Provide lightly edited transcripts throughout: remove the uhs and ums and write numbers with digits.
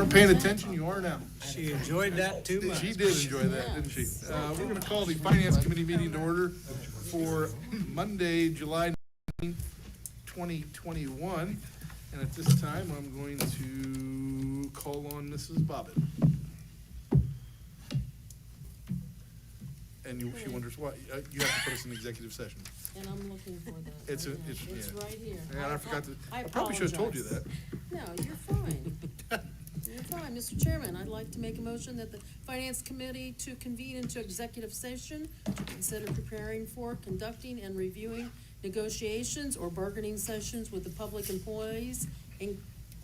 weren't paying attention, you are now. She enjoyed that too much. She did enjoy that, didn't she? We're gonna call the Finance Committee meeting to order for Monday, July 9th, 2021. And at this time, I'm going to call on Mrs. Bobbitt. And she wonders why, you have to put us in executive session. And I'm looking for that. It's right a- now. it's- It's yeah. right here. And I forgot to, I I probably should have told you that. apologize. No, you're fine. You're fine. Mr. Chairman, I'd like to make a motion that the Finance Committee to convene into executive session to consider preparing for, conducting, and reviewing negotiations or bargaining sessions with the public employees in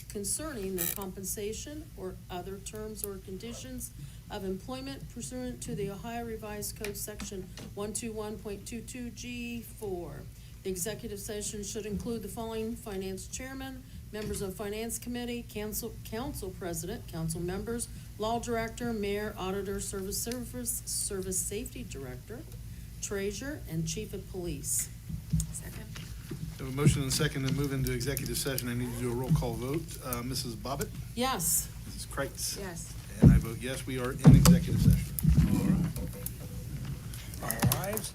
concerning the compensation or other terms or conditions of employment pursuant to the Ohio Revised Code Section 121.22G4. The executive session should include the following: Finance Chairman, members of Finance Committee, Council President, council members, Law Director, Mayor, Auditor, Service Safety Director, Treasurer, and Chief of Police. Second. We have a motion and a second to move into executive session. I need to do a roll call vote. Mrs. Bobbitt? Yes. Mrs. Kreitz? Yes. And I vote yes, we are in executive session. All rise.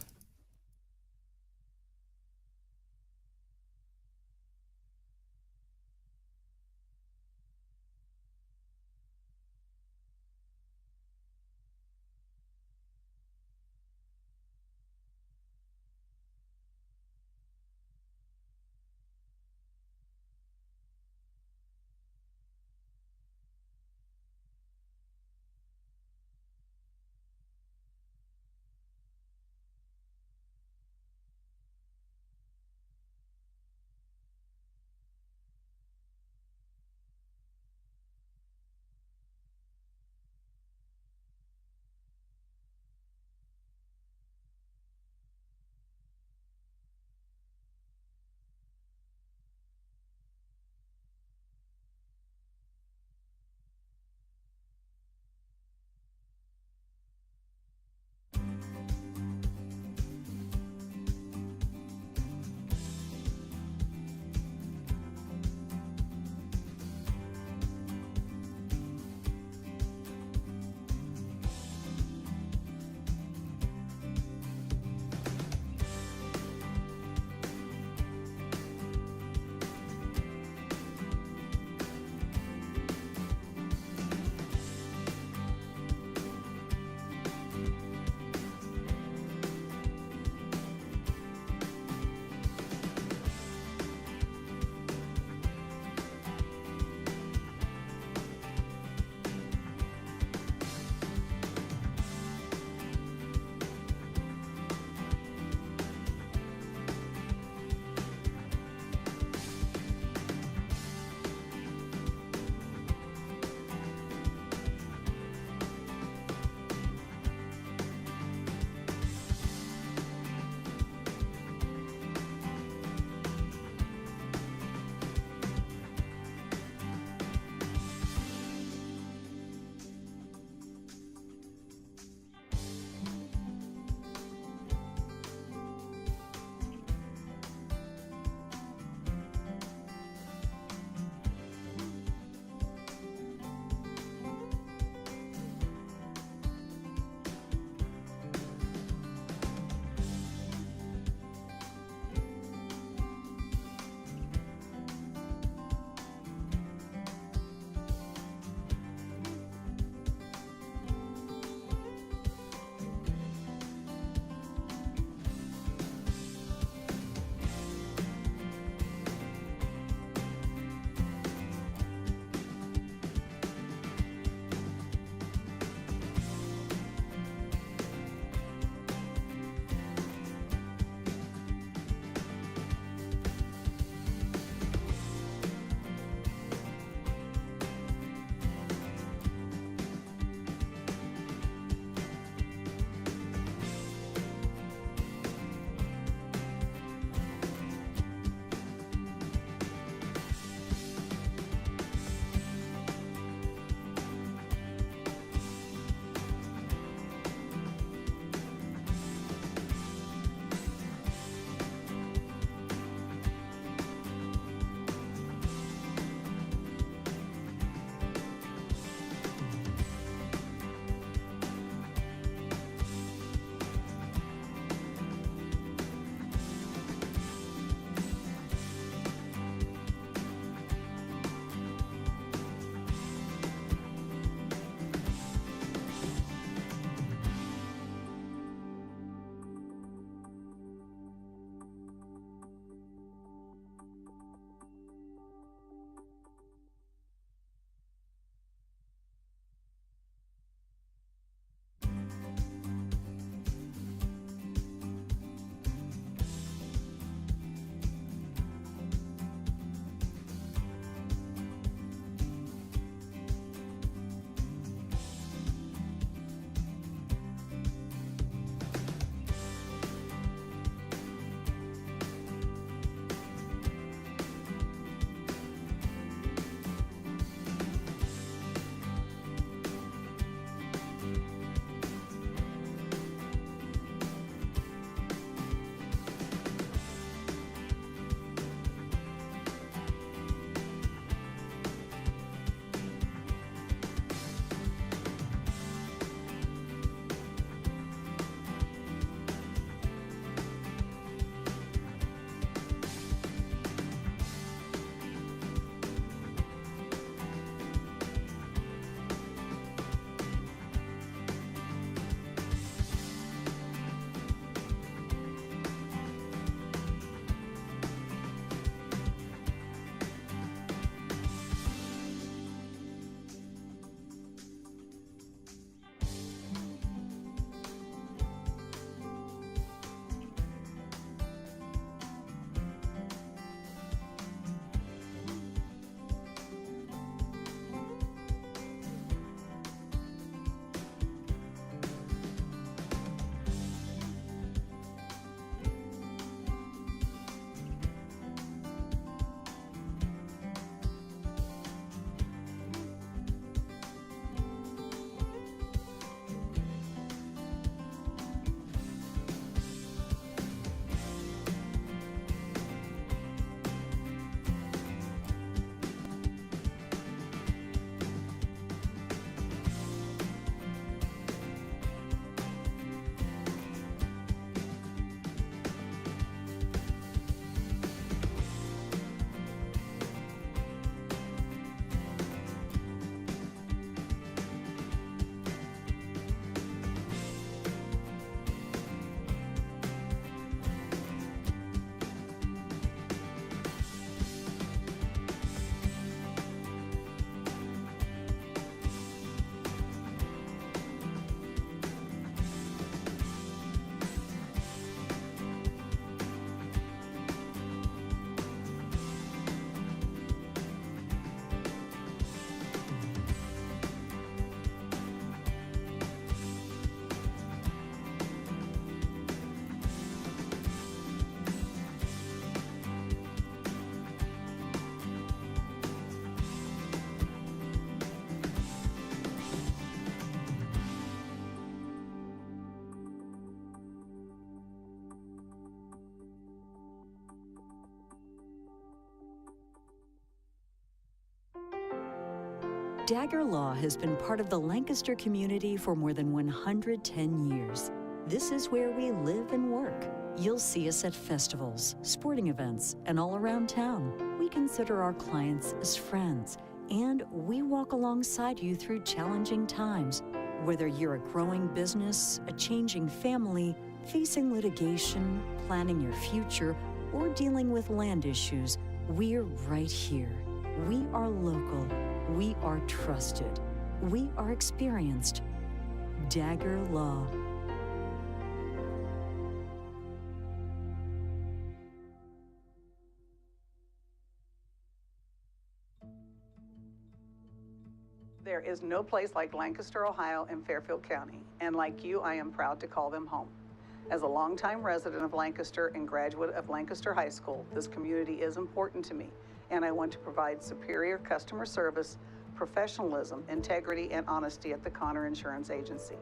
Dagger Law has been part of the Lancaster community for more than 110 years. This is where we live and work. You'll see us at festivals, sporting events, and all around town. We consider our clients as friends, and we walk alongside you through challenging times. Whether you're a growing business, a changing family, facing litigation, planning your future, or dealing with land issues, we're right here. We are local. We are trusted. We are experienced. Dagger Law. There is no place like Lancaster, Ohio and Fairfield County, and like you, I am proud to call them home. As a longtime resident of Lancaster and graduate of Lancaster High School, this community is important to me, and I want to provide superior customer service, professionalism, integrity, and honesty at the Connor Insurance Agency.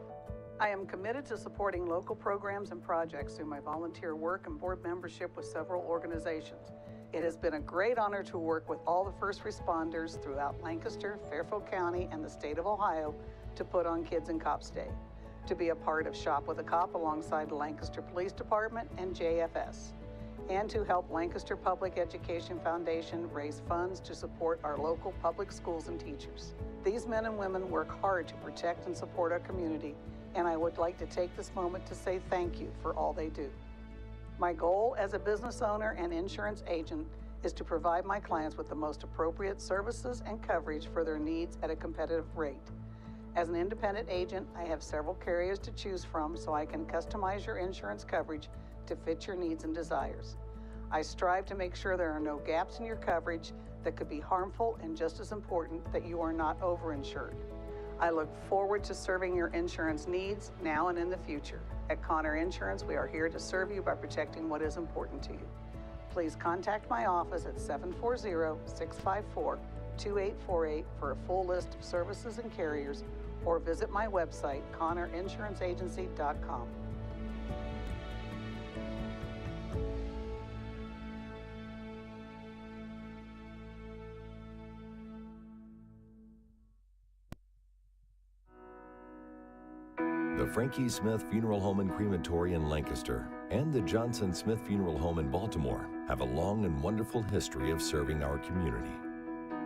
I am committed to supporting local programs and projects through my volunteer work and board membership with several organizations. It has been a great honor to work with all the first responders throughout Lancaster, Fairfield County, and the state of Ohio to put on Kids and Cops Day, to be a part of Shop with a Cop alongside the Lancaster Police Department and JFS, and to help Lancaster Public Education Foundation raise funds to support our local public schools and teachers. These men and women work hard to protect and support our community, and I would like to take this moment to say thank you for all they do. My goal as a business owner and insurance agent is to provide my clients with the most appropriate services and coverage for their needs at a competitive rate. As an independent agent, I have several carriers to choose from so I can customize your insurance coverage to fit your needs and desires. I strive to make sure there are no gaps in your coverage that could be harmful, and just as important, that you are not overinsured. I look forward to serving your insurance needs now and in the future. At Connor Insurance, we are here to serve you by protecting what is important to you. Please contact my office at 740-654-2848 for a full list of services and carriers, or visit my website, ConnorInsuranceAgency.com. The Frankie Smith Funeral Home and Crematory in Lancaster and the Johnson Smith Funeral Home in Baltimore have a long and wonderful history of serving our community.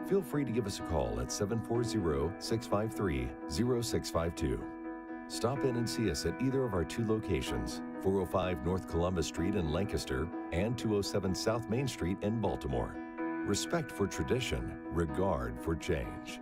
Feel free to give us a call at 740-653-0652. Stop in and see us at either of our two locations, 405 North Columbus Street in Lancaster and 207 South Main Street in Baltimore. Respect for tradition, regard for change.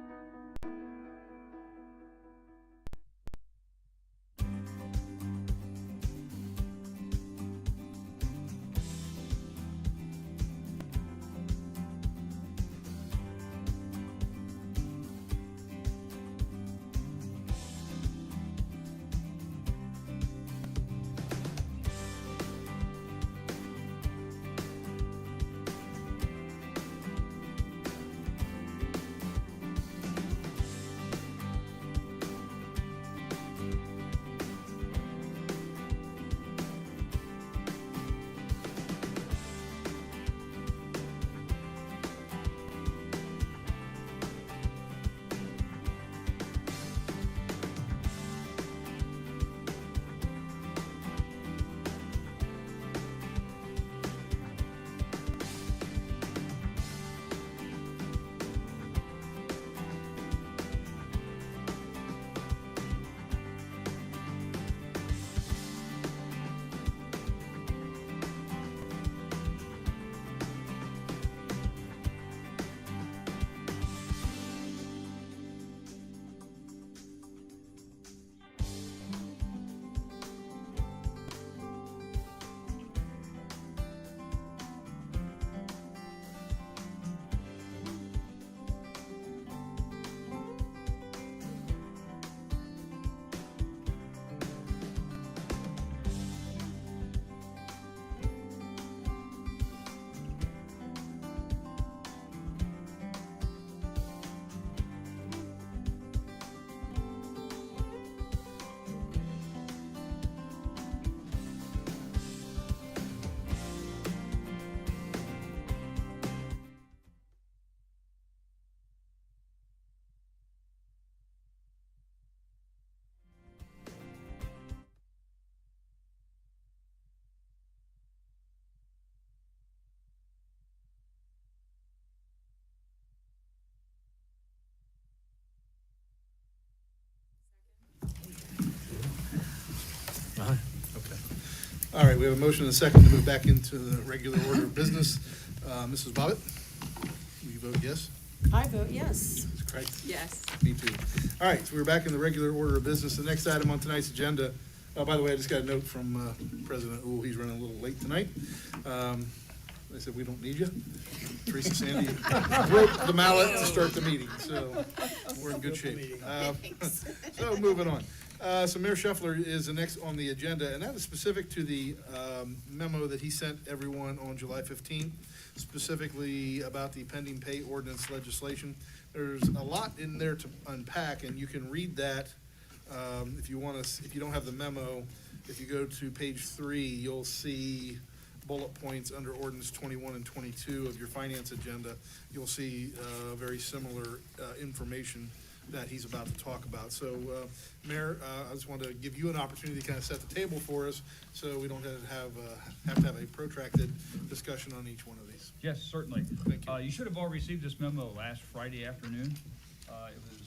All right, we have a motion and a second to move back into the regular order of business. Mrs. Bobbitt, will you vote yes? I vote yes. Mrs. Craig? Yes. Me too. All right, so we're back in the regular order of business. The next item on tonight's agenda, by the way, I just got a note from President Uhl. He's running a little late tonight. They said, we don't need you. Teresa Sandy broke the mallet to start the meeting, so we're in good shape. So moving on. So Mayor Scheffler is the next on the agenda, and that is specific to the memo that he sent everyone on July 15th, specifically about the pending pay ordinance legislation. There's a lot in there to unpack, and you can read that if you want to. If you don't have the memo, if you go to page 3, you'll see bullet points under ordinance 21 and 22 of your finance agenda. You'll see very similar information that he's about to talk about. So, Mayor, I just wanted to give you an opportunity to kind of set the table for us, so we don't have to have a protracted discussion on each one of these. Yes, certainly. Thank you. You should have all received this memo last Friday afternoon. It was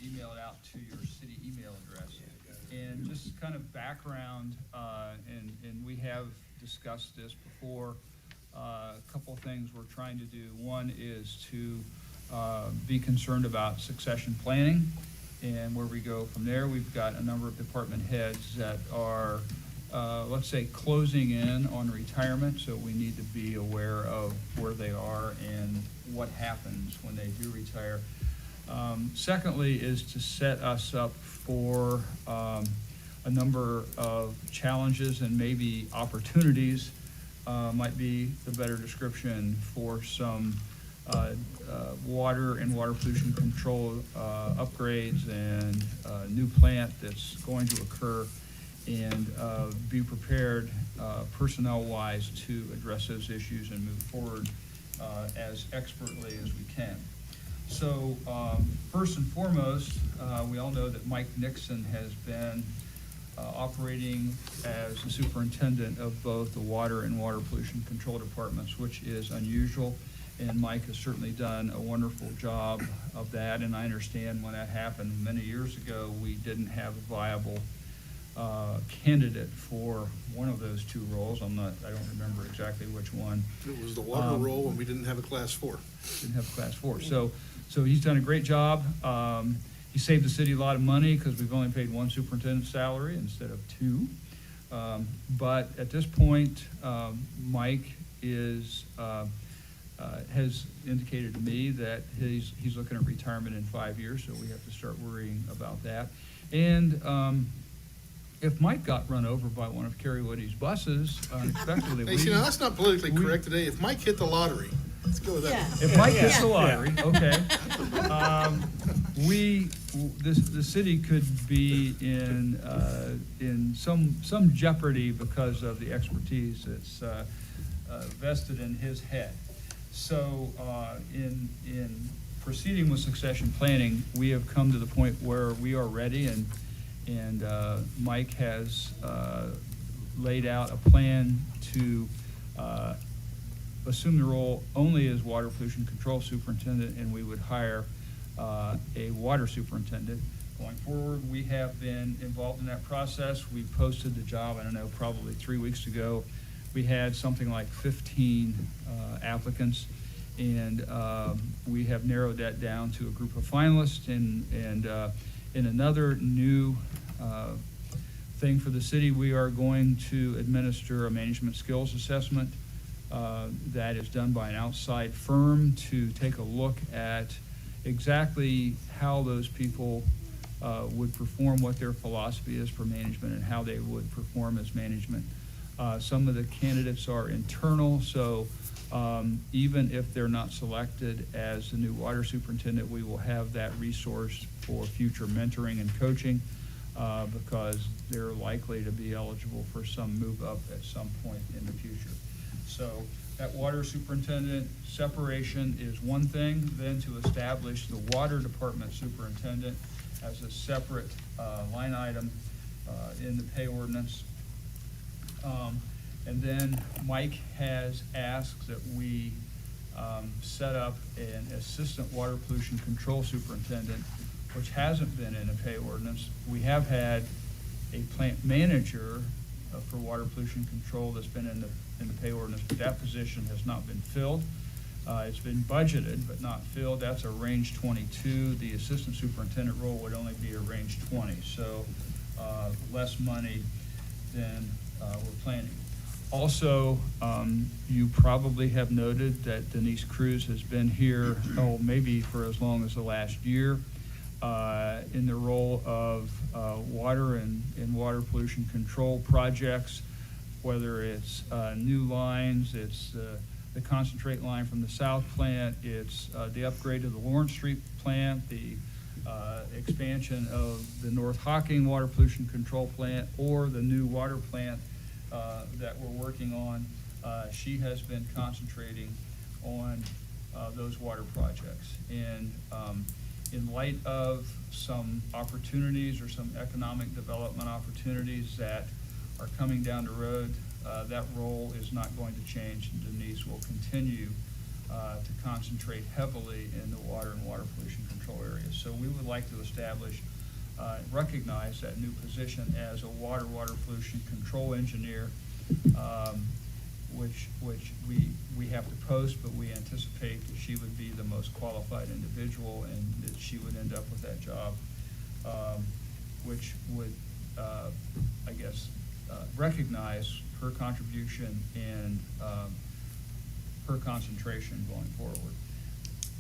emailed out to your city email address. And just kind of background, and we have discussed this before. A couple of things we're trying to do. One is to be concerned about succession planning and where we go from there. We've got a number of department heads that are, let's say, closing in on retirement, so we need to be aware of where they are and what happens when they do retire. Secondly is to set us up for a number of challenges and maybe opportunities, might be the better description, for some water and water pollution control upgrades and new plant that's going to occur, and be prepared personnel-wise to address those issues and move forward as expertly as we can. So first and foremost, we all know that Mike Nixon has been operating as the superintendent of both the water and water pollution control departments, which is unusual. And Mike has certainly done a wonderful job of that. And I understand when that happened many years ago, we didn't have a viable candidate for one of those two roles. I don't remember exactly which one. It was the water role when we didn't have a class 4. Didn't have a class 4. So he's done a great job. He saved the city a lot of money because we've only paid one superintendent's salary instead of 2. But at this point, Mike has indicated to me that he's looking at retirement in 5 years, so we have to start worrying about that. And if Mike got run over by one of Kerry Woody's buses unexpectedly, Hey, see, now that's not politically correct today. If Mike hit the lottery, let's go with that. Yeah. if Mike hits the lottery, okay, the city could be in some jeopardy because of the expertise that's vested in his head. So in proceeding with succession planning, we have come to the point where we are ready, and Mike has laid out a plan to assume the role only as water pollution control superintendent, and we would hire a water superintendent. Going forward, we have been involved in that process. We posted the job, I don't know, probably 3 weeks ago. We had something like 15 applicants, and we have narrowed that down to a group of finalists. And in another new thing for the city, we are going to administer a management skills assessment that is done by an outside firm to take a look at exactly how those people would perform, what their philosophy is for management, and how they would perform as management. Some of the candidates are internal, so even if they're not selected as the new water superintendent, we will have that resource for future mentoring and coaching because they're likely to be eligible for some move up at some point in the future. So that water superintendent separation is one thing. Then to establish the water department superintendent as a separate line item in the pay ordinance. And then Mike has asked that we set up an assistant water pollution control superintendent, which hasn't been in a pay ordinance. We have had a plant manager for water pollution control that's been in the pay ordinance, but that position has not been filled. It's been budgeted but not filled. That's a range 22. The assistant superintendent role would only be a range 20, so less money than we're planning. Also, you probably have noted that Denise Cruz has been here, maybe for as long as the last year, in the role of water and water pollution control projects, whether it's new lines, it's the concentrate line from the south plant, it's the upgrade of the Lawrence Street plant, the expansion of the North Hocking water pollution control plant, or the new water plant that we're working on. She has been concentrating on those water projects. And in light of some opportunities or some economic development opportunities that are coming down the road, that role is not going to change, and Denise will continue to concentrate heavily in the water and water pollution control areas. So we would like to establish, recognize that new position as a water pollution control engineer, which we have to post, but we anticipate that she would be the most qualified individual and that she would end up with that job, which would, I guess, recognize her contribution and her concentration going forward.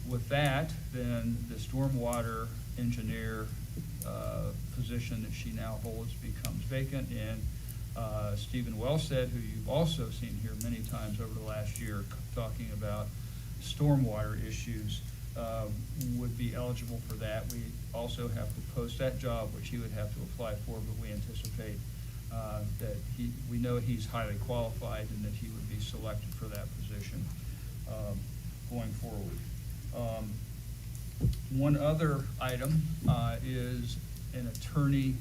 With that, then the stormwater engineer position that she now holds becomes vacant, and Stephen Wellstead, who you've also seen here many times over the last year talking about stormwater issues, would be eligible for that. We also have to post that job, which he would have to apply for, but we anticipate that we know he's highly qualified and that he would be selected for that position going forward. One other item is an attorney,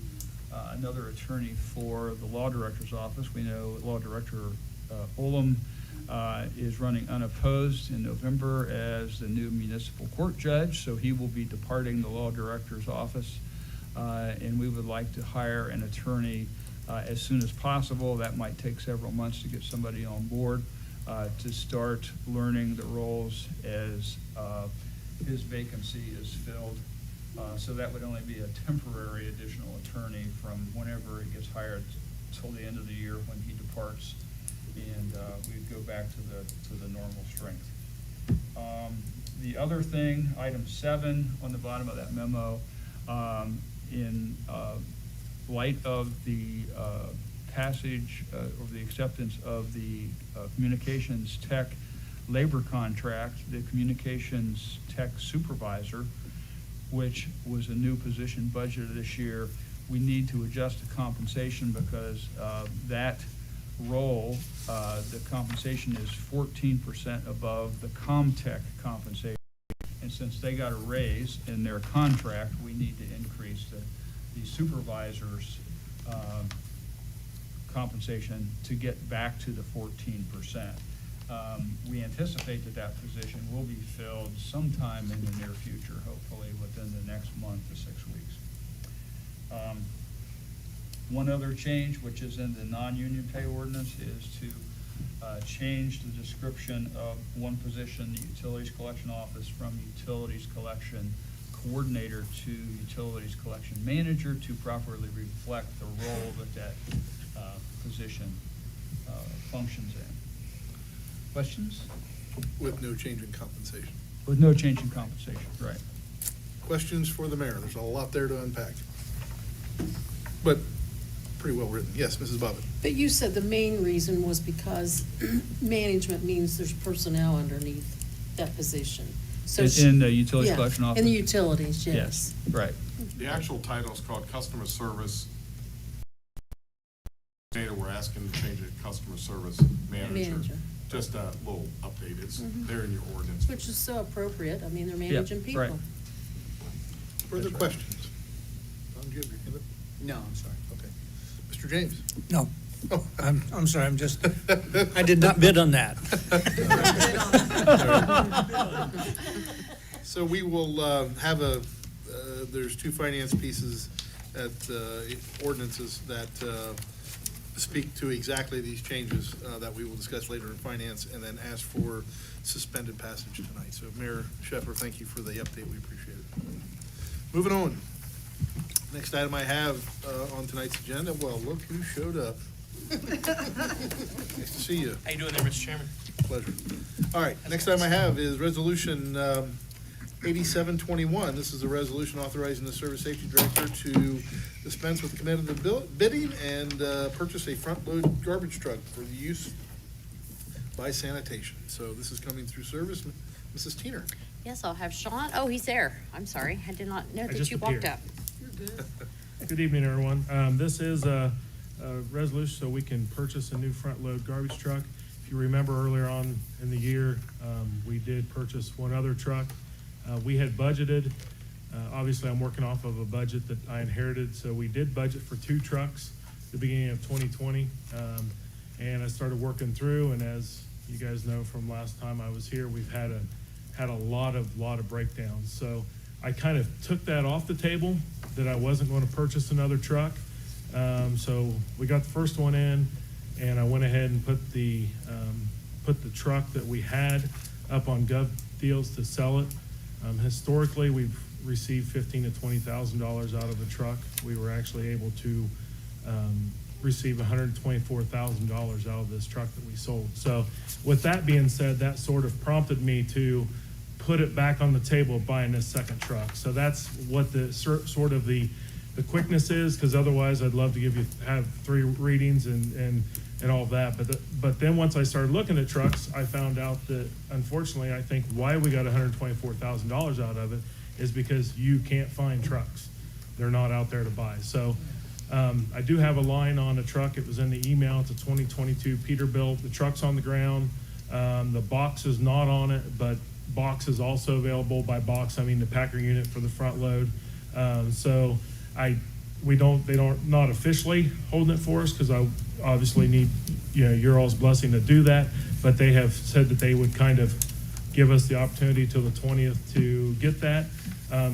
another attorney for the law director's office. We know Law Director Olam is running unopposed in November as the new municipal court judge, so he will be departing the law director's office, and we would like to hire an attorney as soon as possible. That might take several months to get somebody on board to start learning the roles as his vacancy is filled. So that would only be a temporary additional attorney from whenever he gets hired till the end of the year when he departs, and we'd go back to the normal strength. The other thing, item 7 on the bottom of that memo, in light of the passage or the acceptance of the communications tech labor contract, the communications tech supervisor, which was a new position budgeted this year, we need to adjust the compensation because that role, the compensation is 14% above the ComTech compensation. And since they got a raise in their contract, we need to increase the supervisor's compensation to get back to the 14%. We anticipate that position will be filled sometime in the near future, hopefully within the next month to 6 weeks. One other change, which is in the non-union pay ordinance, is to change the description of one position, the utilities collection office, from utilities collection coordinator to utilities collection manager, to properly reflect the role that position functions in. Questions? With no change in compensation. With no change in compensation, right. Questions for the mayor? There's a lot there to unpack. But pretty well written. Yes, Mrs. Bobbitt. But you said the main reason was because management means there's personnel underneath that position. So In the utilities yeah, collection office? in the utilities, yes. Yes, right. The actual title is called Customer Service. We're asking to change it to Customer Service Manager. Just a little update. It's there in your ordinance. Which is so appropriate. I mean, they're managing people. right. Further questions? Don, do you have your hand up? No, I'm sorry. Okay. Mr. James? No, Oh, I'm sorry, I did not bid on that. So we will have there's 2 finance pieces at ordinances that speak to exactly these changes that we will discuss later in finance, and then ask for suspended passage tonight. So Mayor Shepherd, thank you for the update. We appreciate it. Moving on. Next item I have on tonight's agenda, well, look who showed up. Nice to see you. How you doing there, Mr. Chairman? Pleasure. All right, next item I have is Resolution 8721. This is a resolution authorizing the Service Safety Director to dispense with competitive bidding and purchase a front-load garbage truck for the use by sanitation. So this is coming through service. Mrs. Teener. Yes, I'll have Sean. Oh, he's there. I'm sorry. I did not know that just you walked appeared. up. Good evening, everyone. This is a resolution so we can purchase a new front-load garbage truck. If you remember earlier on in the year, we did purchase one other truck. We had budgeted, obviously I'm working off of a budget that I inherited, so we did budget for 2 trucks at the beginning of 2020. And I started working through, and as you guys know from last time I was here, we've had a lot of breakdowns. So I kind of took that off the table, that I wasn't going to purchase another truck. So we got the first one in, and I went ahead and put the truck that we had up on Gov Deals to sell it. Historically, we've received $15,000 to $20,000 out of the truck. We were actually able to receive $124,000 out of this truck that we sold. So with that being said, that sort of prompted me to put it back on the table of buying this second truck. So that's what the sort of the quickness is, because otherwise I'd love to have 3 readings and all of that. But then once I started looking at trucks, I found out that unfortunately, I think why we got $124,000 out of it is because you can't find trucks. They're not out there to buy. So I do have a line on a truck. It was in the email. It's a 2022 Peterbilt. The truck's on the ground. The box is not on it, but box is also available. By box, I mean the packer unit for the front load. So they don't not officially holding it for us, because I obviously need your all's blessing to do that, but they have said that they would kind of give us the opportunity till the 20th to get that.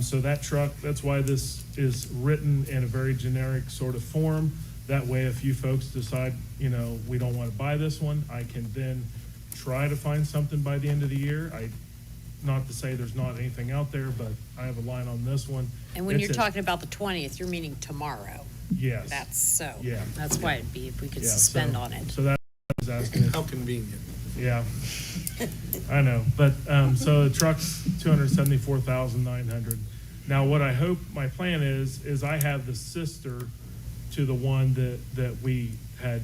So that truck, that's why this is written in a very generic sort of form. That way, if you folks decide we don't want to buy this one, I can then try to find something by the end of the year. Not to say there's not anything out there, but I have a line on this one. And when you're talking about the 20th, you're meaning tomorrow. Yes. That's so. Yeah. That's why it'd be if we could suspend on it. So that was asking. How convenient. Yeah. I know, but so the truck's $274,900. Now, what I hope my plan is I have the sister to the one that we had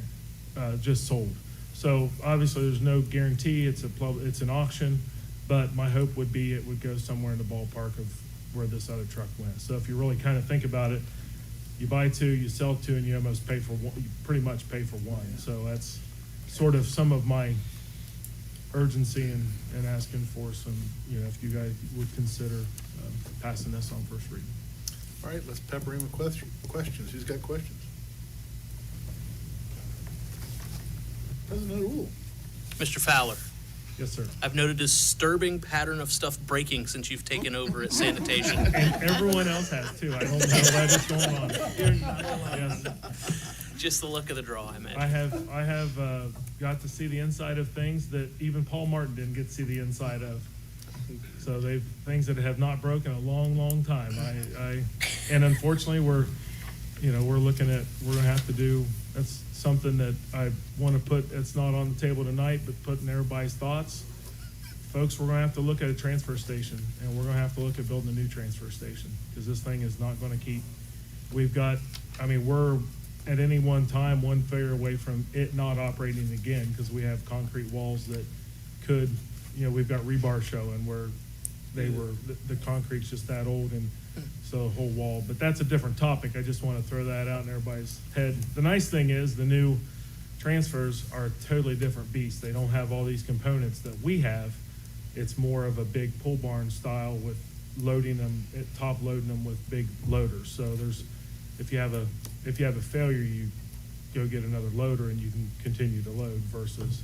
just sold. So obviously, there's no guarantee. It's an auction. But my hope would be it would go somewhere in the ballpark of where this other truck went. So if you really kind of think about it, you buy 2, you sell 2, and you almost pay for one. You pretty much pay for one. So that's sort of some of my urgency and asking for some, if you guys would consider passing this on first reading. All right, let's pepper him with questions. Who's got questions? President Rule. Mr. Fowler, Yes, sir. I've noted a disturbing pattern of stuff breaking since you've taken over at sanitation. And everyone else has too. I don't know what is going on. You're not alone. Yes. Just the luck of the draw, I imagine. I have got to see the inside of things that even Paul Martin didn't get to see the inside of. So things that have not broken a long time. And unfortunately we're gonna have to do, that's something that I want to put, it's not on the table tonight, but put in everybody's thoughts. Folks, we're gonna have to look at a transfer station, and we're gonna have to look at building a new transfer station, because this thing is not gonna keep, we're at any one time, one failure away from it not operating again, because we have concrete walls that could, we've got rebar showing where the concrete's just that old, and so the whole wall, but that's a different topic. I just want to throw that out in everybody's head. The nice thing is the new transfers are a totally different beast. They don't have all these components that we have. It's more of a big pull barn style with top loading them with big loaders. So if you have a failure, you go get another loader and you can continue to load, versus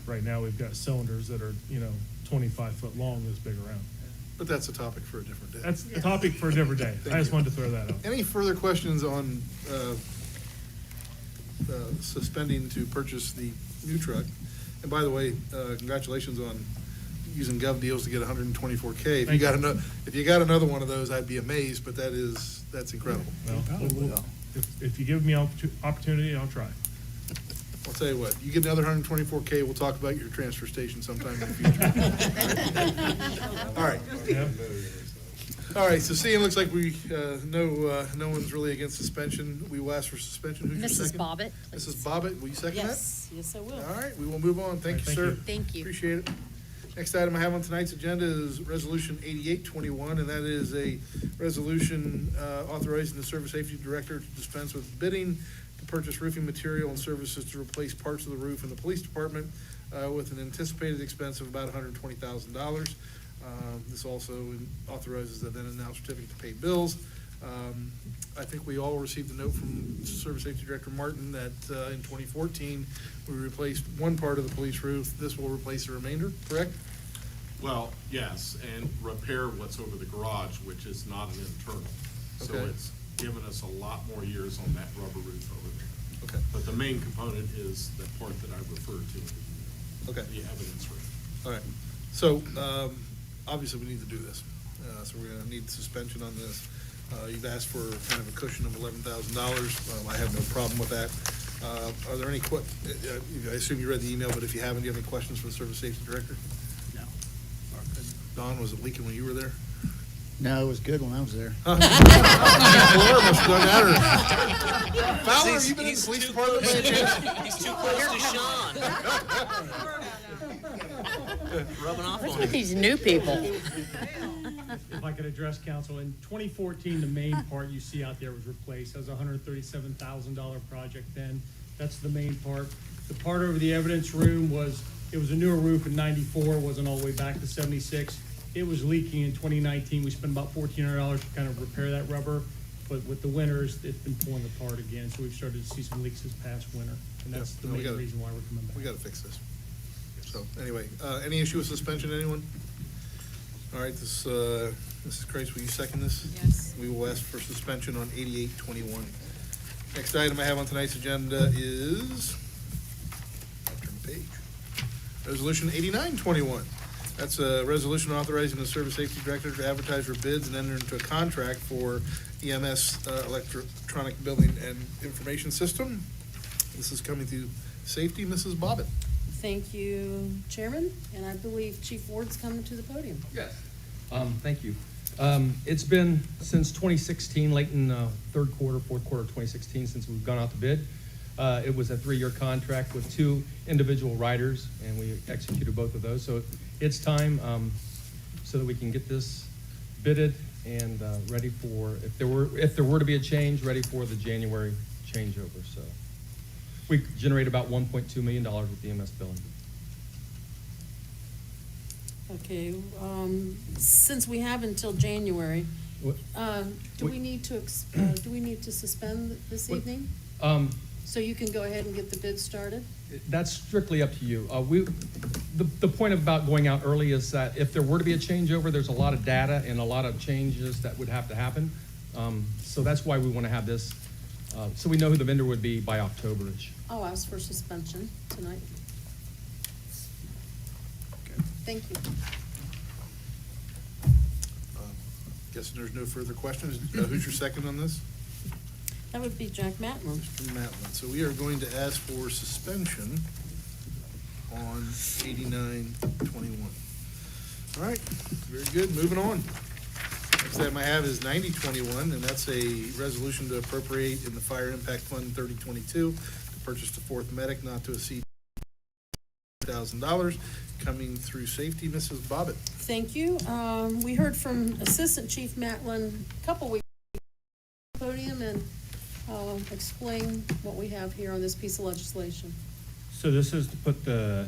right now we've got cylinders that are 25 foot long this big around. But that's a topic for a different day. That's a topic for a different day. I just wanted to throw that out. Any further questions on suspending to purchase the new truck. And by the way, congratulations on using Gov Deals to get 124K. If you got another one of those, I'd be amazed, but that's incredible. Well, if you give me opportunity, I'll try. I'll tell you what, you get another 124K, we'll talk about your transfer station sometime in the future. All right. Yeah. All right, so seeing, looks like no one's really against suspension. We will ask for suspension. Who's your Mrs. second? Bobbitt, Mrs. Bobbitt, will you second that? Yes, I will. All right, we will move on. Thank you, Thank sir. you. Thank you. Appreciate it. Next item I have on tonight's agenda is Resolution 8821, and that is a resolution authorizing the Service Safety Director to dispense with bidding to purchase roofing material and services to replace parts of the roof in the police department with an anticipated expense of about $120,000. This also authorizes the then and now certificate to pay bills. I think we all received a note from Service Safety Director Martin that in 2014, we replaced one part of the police roof. This will replace the remainder, correct? Well, yes, and repair what's over the garage, which is not an internal. So Okay. it's given us a lot more years on that rubber roof over there. Okay. But the main component is the part that I referred to, Okay. the evidence roof. All right. So, obviously, we need to do this. So we're gonna need suspension on this. You've asked for kind of a cushion of $11,000. I have no problem with that. Are there any I assume you read the email, but if you haven't, do you have any questions for the Service Safety Director? No. Don, was it leaking when you were there? No, it was good when I was there. Fowler have you been in the police department by any chance? He's too close to Sean. Rubbing off What's on with him. these new people? If I could address council, in 2014, the main part you see out there was replaced. That was a $137,000 project then. That's the main part. The part over the evidence room it was a newer roof in 94, wasn't all the way back to 76. It was leaking in 2019. We spent about $1,400 to kind of repair that rubber. But with the winters, it's been pulling apart again. So we've started to see some leaks this past winter. And that's the main reason why we're coming back. We gotta fix this. So, anyway, any issue with suspension, anyone? All right, Mrs. Kreitz, will you second this? Yes. We will ask for suspension on 8821. Next item I have on tonight's agenda is, I'll turn the page, Resolution 8921. That's a resolution authorizing the Service Safety Director to advertise for bids and enter into a contract for EMS electronic billing and information system. This is coming through safety. Mrs. Bobbitt. Thank you, Chairman, and I believe Chief Ward's coming to the podium. Yes. Thank you. It's been since 2016, late in fourth quarter of 2016, since we've gone out to bid. It was a 3-year contract with 2 individual riders, and we executed both of those. So it's time so that we can get this bidded and ready for, if there were to be a change, ready for the January changeover. So we generate about $1.2 million with the EMS billing. Okay, since we have until January, do we need to suspend this evening? So you can go ahead and get the bid started? That's strictly up to you. The point about going out early is that if there were to be a changeover, there's a lot of data and a lot of changes that would have to happen. So that's why we want to have this, so we know who the vendor would be by October-ish. I'll ask for suspension tonight. Okay. Thank you. Guessing there's no further questions. Who's your second on this? That would be Jack Matlin. Mr. Matlin. So we are going to ask for suspension on 8921. All right, very good. Moving on. Next item I have is 9021, and that's a resolution to appropriate in the Fire Impact Fund 3022 to purchase the 4th medic not to exceed $1,000, coming through safety. Mrs. Bobbitt. Thank you. We heard from Assistant Chief Matlin a couple weeks ago at the podium and explain what we have here on this piece of legislation. So this is to put this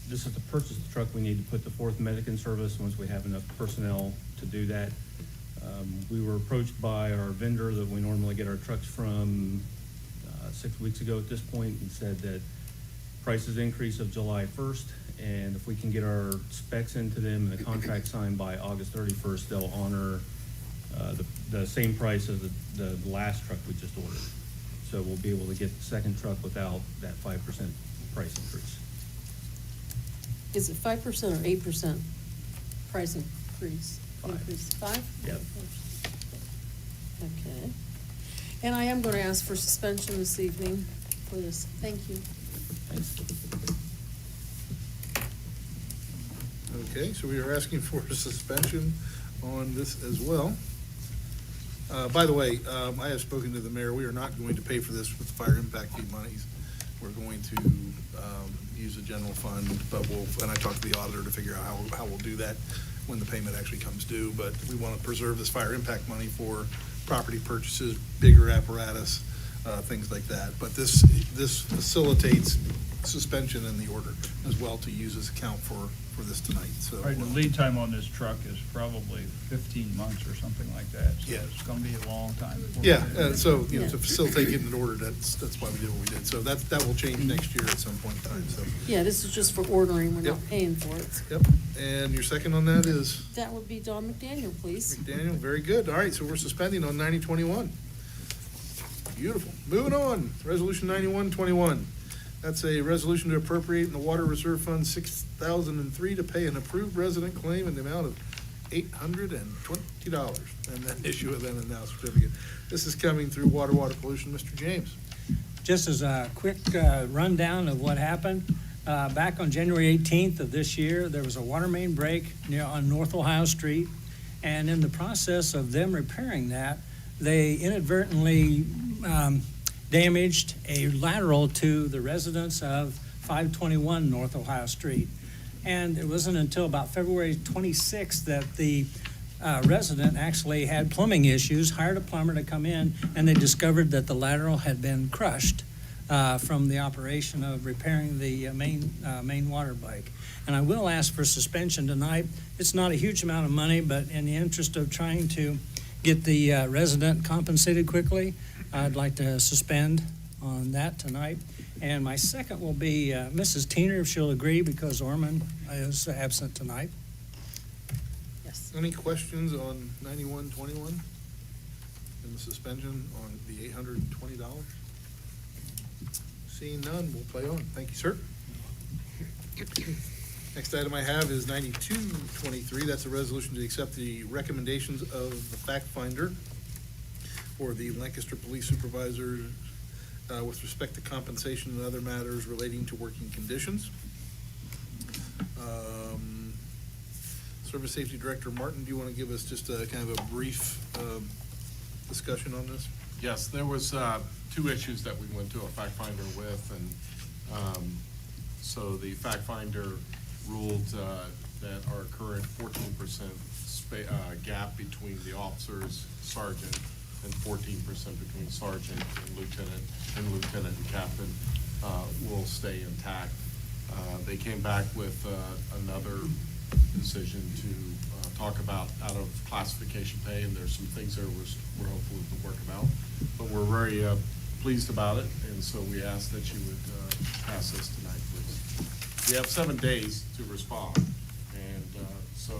is to purchase the truck. We need to put the 4th medic in service once we have enough personnel to do that. We were approached by our vendor that we normally get our trucks from 6 weeks ago at this point, and said that prices increase of July 1st, and if we can get our specs into them and the contract signed by August 31st, they'll honor the same price as the last truck we just ordered. So we'll be able to get the second truck without that 5% price increase. Is it 5% or 8% price increase? 5. Increase 5? Yep. Okay. And I am gonna ask for suspension this evening for this. Thank you. Thanks. Okay, so we are asking for a suspension on this as well. By the way, I have spoken to the mayor. We are not going to pay for this with the fire impact fee monies. We're going to use the general fund, but and I talked to the auditor to figure out how we'll do that when the payment actually comes due. But we want to preserve this fire impact money for property purchases, bigger apparatus, things like that. But this facilitates suspension in the order as well to use as account for this tonight, so. Right, the lead time on this truck is probably 15 months or something like that. So Yeah. it's gonna be a long time. before we Yeah, get it. so, you know, to facilitate getting it ordered, that's why we did what we did. So that will change next year at some point in time, so. Yeah, this is just for ordering. We're not Yep. paying for it. Yep, and your second on that is? That would be Don McDaniel, please. Daniel, very good. All right, so we're suspending on 9021. Beautiful. Moving on, Resolution 9121. That's a resolution to appropriate in the Water Reserve Fund 6003 to pay an approved resident claim in the amount of $820 and then issue a then and now certificate. This is coming through water pollution. Mr. James. Just as a quick rundown of what happened, back on January 18th of this year, there was a water main break on North Ohio Street. And in the process of them repairing that, they inadvertently damaged a lateral to the residents of 521 North Ohio Street. And it wasn't until about February 26th that the resident actually had plumbing issues, hired a plumber to come in, and they discovered that the lateral had been crushed from the operation of repairing the main water break. And I will ask for suspension tonight. It's not a huge amount of money, but in the interest of trying to get the resident compensated quickly, I'd like to suspend on that tonight. And my second will be Mrs. Teener, if she'll agree, because Orman is absent tonight. Yes. Any questions on 9121 and the suspension on the $820? Seeing none, we'll play on. Thank you, sir. Next item I have is 9223. That's a resolution to accept the recommendations of the fact finder for the Lancaster Police Supervisor with respect to compensation and other matters relating to working conditions. Service Safety Director Martin, do you want to give us just a kind of a brief discussion on this? Yes, there was two issues that we went to a fact finder with, and so the fact finder ruled that our current 14% gap between the officers, sergeant, and 14% between sergeant and lieutenant and captain will stay intact. They came back with another decision to talk about out of classification pay, and there's some things there we're hopeful we can work about. But we're very pleased about it, and so we ask that you would pass this tonight, please. We have 7 days to respond, and so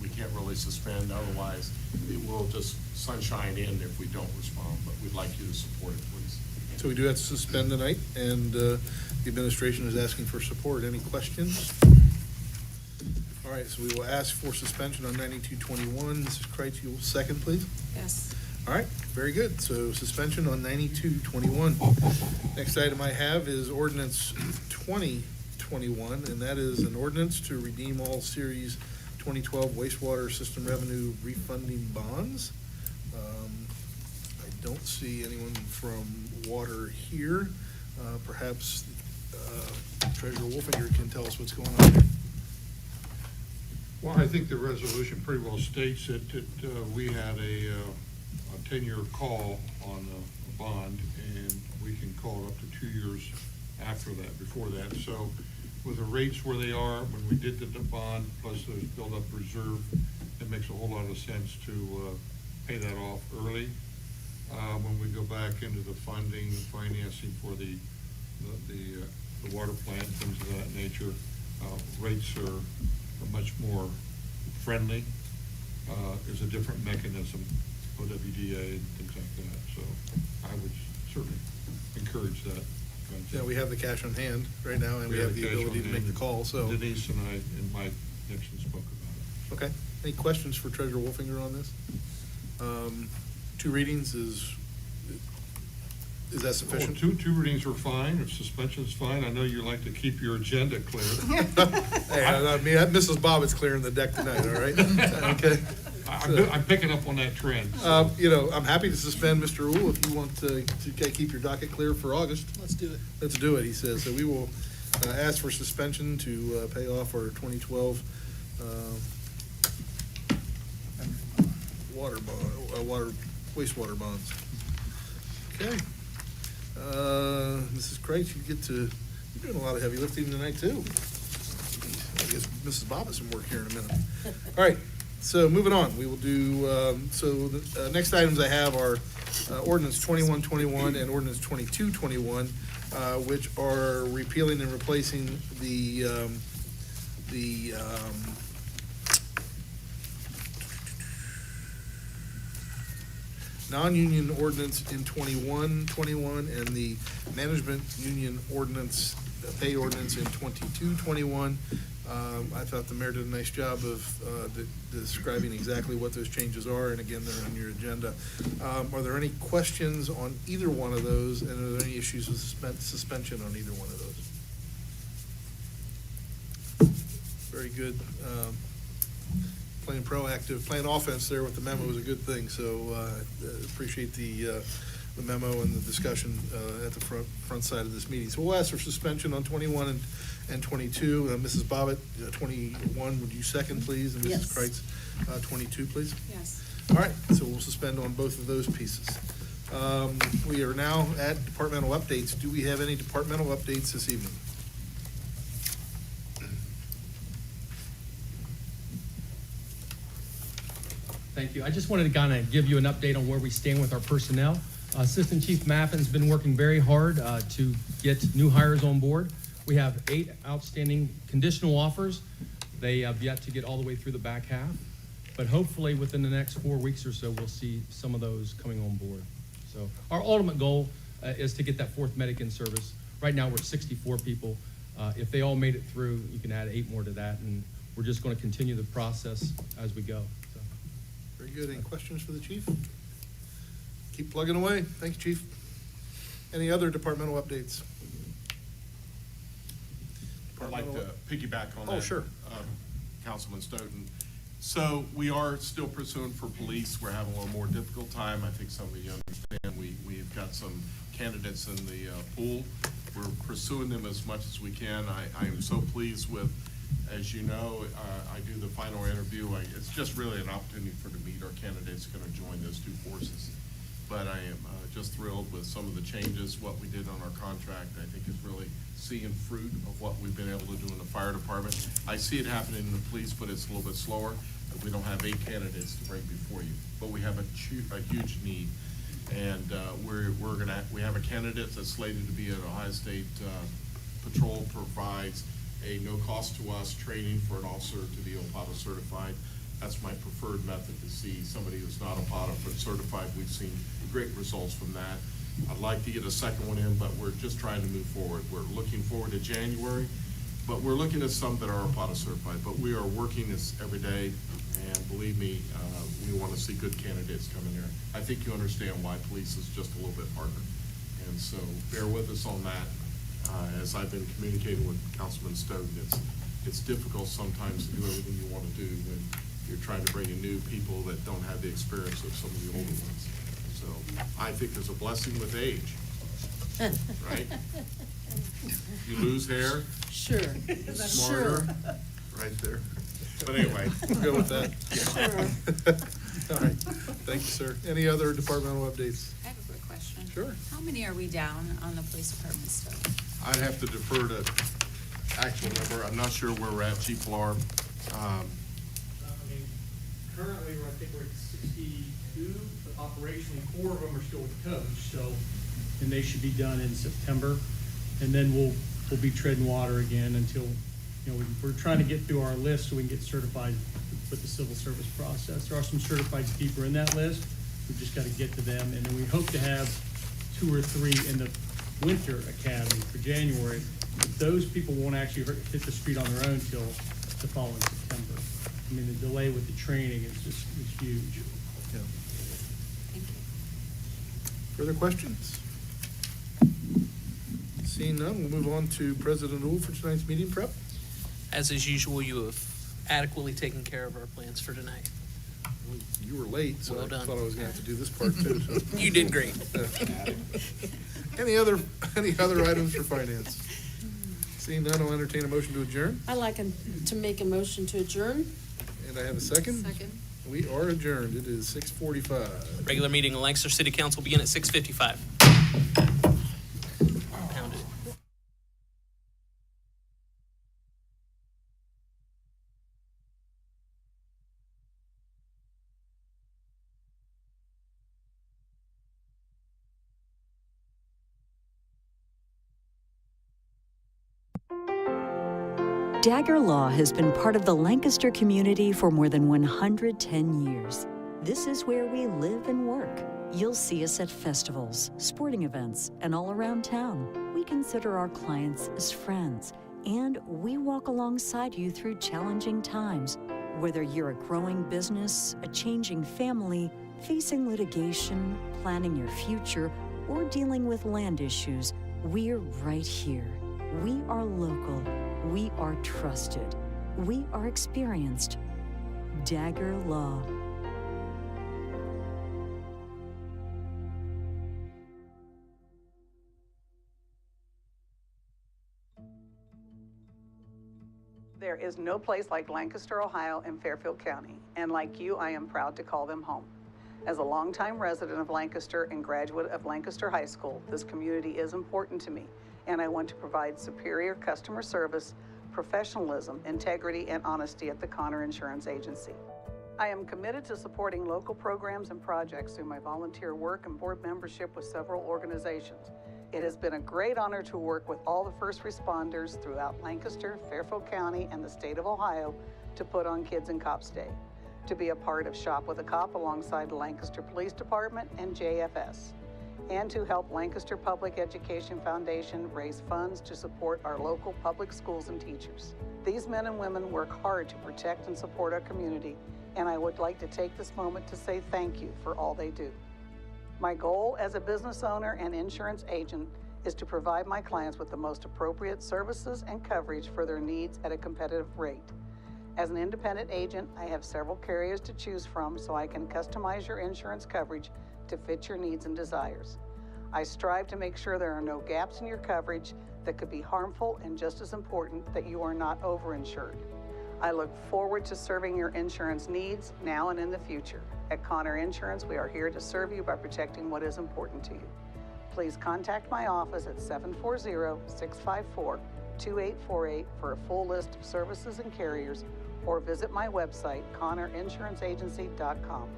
we can't really suspend, otherwise it will just sunshine in if we don't respond, but we'd like you to support it, please. So we do have to suspend tonight, and the administration is asking for support. Any questions? All right, so we will ask for suspension on 9221. Mrs. Kreitz, you will second, please. Yes. All right, very good. So suspension on 9221. Next item I have is ordinance 2021, and that is an ordinance to redeem all series 2012 wastewater system revenue refunding bonds. I don't see anyone from water here. Perhaps Treasurer Wolfinger can tell us what's going on here. Well, I think the resolution pretty well states that we had a 10-year call on a bond, and we can call it up to 2 years after that, before that. So with the rates where they are, when we did the bond, plus there's build-up reserve, it makes a whole lot of sense to pay that off early. When we go back into the funding, financing for the water plant, things of that nature, rates are much more friendly. There's a different mechanism, OWDA and things like that. So I would certainly encourage that. Yeah, we have the cash on hand right now, and we have the cash ability on to make hand. the call, so. Denise and I, in my connection, spoke about it. Okay. Any questions for Treasurer Wolfinger on this? 2 readings is that sufficient? Well, two readings are fine, if suspension's fine. I know you like to keep your agenda clear. Hey, I mean, Mrs. Bobbitt's clearing the deck tonight, all right? Okay. I'm picking up on that trend. You know, I'm happy to suspend Mr. Rule if you want to keep your docket clear for August. Let's do it. Let's do it, he says. So we will ask for suspension to pay off our 2012 wastewater bonds. Okay. Mrs. Kreitz, you're doing a lot of heavy lifting tonight, too. I guess Mrs. Bobbitt's some work here in a minute. All right, so moving on, we will do, so the next items I have are ordinance 2121 and ordinance 2221, which are repealing and replacing the non-union ordinance in 2121 and the management union ordinance, pay ordinance in 2221. I thought the mayor did a nice job of describing exactly what those changes are, and again, they're on your agenda. Are there any questions on either one of those, and are there any issues with suspension on either one of those? Very good. Playing proactive, playing offense there with the memo is a good thing, so appreciate the memo and the discussion at the front side of this meeting. So we'll ask for suspension on 21 and 22. Mrs. Bobbitt, 21, would you second, please? And Yes. Mrs. Kreitz, 22, please. Yes. All right, so we'll suspend on both of those pieces. We are now at departmental updates. Do we have any departmental updates this evening? Thank you. I just wanted to kind of give you an update on where we stand with our personnel. Assistant Chief Maffin's been working very hard to get new hires on board. We have 8 outstanding conditional offers. They have yet to get all the way through the back half, but hopefully within the next 4 weeks or so, we'll see some of those coming on board. So our ultimate goal is to get that 4th medic in service. Right now, we're 64 people. If they all made it through, you can add 8 more to that, and we're just going to continue the process as we go. So. Very good. Any questions for the chief? Keep plugging away. Thank you, Chief. Any other departmental updates? I'd like to piggyback on that. Oh, sure. Councilman Stoughton. So we are still pursuing for police. We're having a little more difficult time. I think some of you understand. We've got some candidates in the pool. We're pursuing them as much as we can. I am so pleased with, as you know, I do the final interview. It's just really an opportunity for to meet our candidates going to join those 2 forces. But I am just thrilled with some of the changes. What we did on our contract, I think, is really seeing fruit of what we've been able to do in the fire department. I see it happening in the police, but it's a little bit slower. We don't have 8 candidates to bring before you, but we have a huge need. And we have a candidate that's slated to be at Ohio State Patrol, provides a no cost to us training for an officer to be OPATA certified. That's my preferred method to see somebody who's not OPATA but certified. We've seen great results from that. I'd like to get a second one in, but we're just trying to move forward. We're looking forward to January, but we're looking at some that are OPATA certified. But we are working this every day, and believe me, we want to see good candidates come in there. I think you understand why police is just a little bit harder. And so bear with us on that. As I've been communicating with Councilman Stoughton, it's difficult sometimes to do everything you want to do when you're trying to bring in new people that don't have the experience of some of the older ones. So I think there's a blessing with age, right? You lose hair. Sure. Smarter. Right there. But anyway. We'll go with that. Sure. All right. Thank you, sir. Any other departmental updates? I have a quick question. Sure. How many are we down on the police department still? I'd have to defer to actual number. I'm not sure where we're at, Chief Lar. Currently, I think we're at 62, but operationally, 4 of them are still with coach, so, and they should be done in September. And then we'll be treading water again until, we're trying to get through our list so we can get certified with the civil service process. There are some certified deeper in that list. We've just got to get to them, and then we hope to have 2 or 3 in the winter academy for January. But those people won't actually hit the street on their own till the following September. I mean, the delay with the training is huge. Yeah. Thank you. Further questions? Seeing none, we'll move on to President Uhl for tonight's meeting prep. As is usual, you have adequately taken care of our plans for tonight. You were late, so Well I done. thought I was gonna have to do this part too. So. You did great. Any other items for finance? Seeing none, I'll entertain a motion to adjourn. I'd like to make a motion to adjourn. And I have a second. Second. We are adjourned. It is 6:45. Regular meeting of Lancaster City Council begin at 6:55. Pounded. Dagger Law has been part of the Lancaster community for more than 110 years. This is where we live and work. You'll see us at festivals, sporting events, and all around town. We consider our clients as friends, and we walk alongside you through challenging times. Whether you're a growing business, a changing family, facing litigation, planning your future, or dealing with land issues, we're right here. We are local. We are trusted. We are experienced. Dagger Law. There is no place like Lancaster, Ohio, and Fairfield County, and like you, I am proud to call them home. As a longtime resident of Lancaster and graduate of Lancaster High School, this community is important to me, and I want to provide superior customer service, professionalism, integrity, and honesty at the Connor Insurance Agency. I am committed to supporting local programs and projects through my volunteer work and board membership with several organizations. It has been a great honor to work with all the first responders throughout Lancaster, Fairfield County, and the state of Ohio to put on Kids and Cops Day, to be a part of Shop with a Cop alongside the Lancaster Police Department and JFS, and to help Lancaster Public Education Foundation raise funds to support our local public schools and teachers. These men and women work hard to protect and support our community, and I would like to take this moment to say thank you for all they do. My goal as a business owner and insurance agent is to provide my clients with the most appropriate services and coverage for their needs at a competitive rate. As an independent agent, I have several carriers to choose from so I can customize your insurance coverage to fit your needs and desires. I strive to make sure there are no gaps in your coverage that could be harmful, and just as important, that you are not overinsured. I look forward to serving your insurance needs now and in the future. At Connor Insurance, we are here to serve you by protecting what is important to you. Please contact my office at 740-654-2848 for a full list of services and carriers, or visit my website, ConnorInsuranceAgency.com.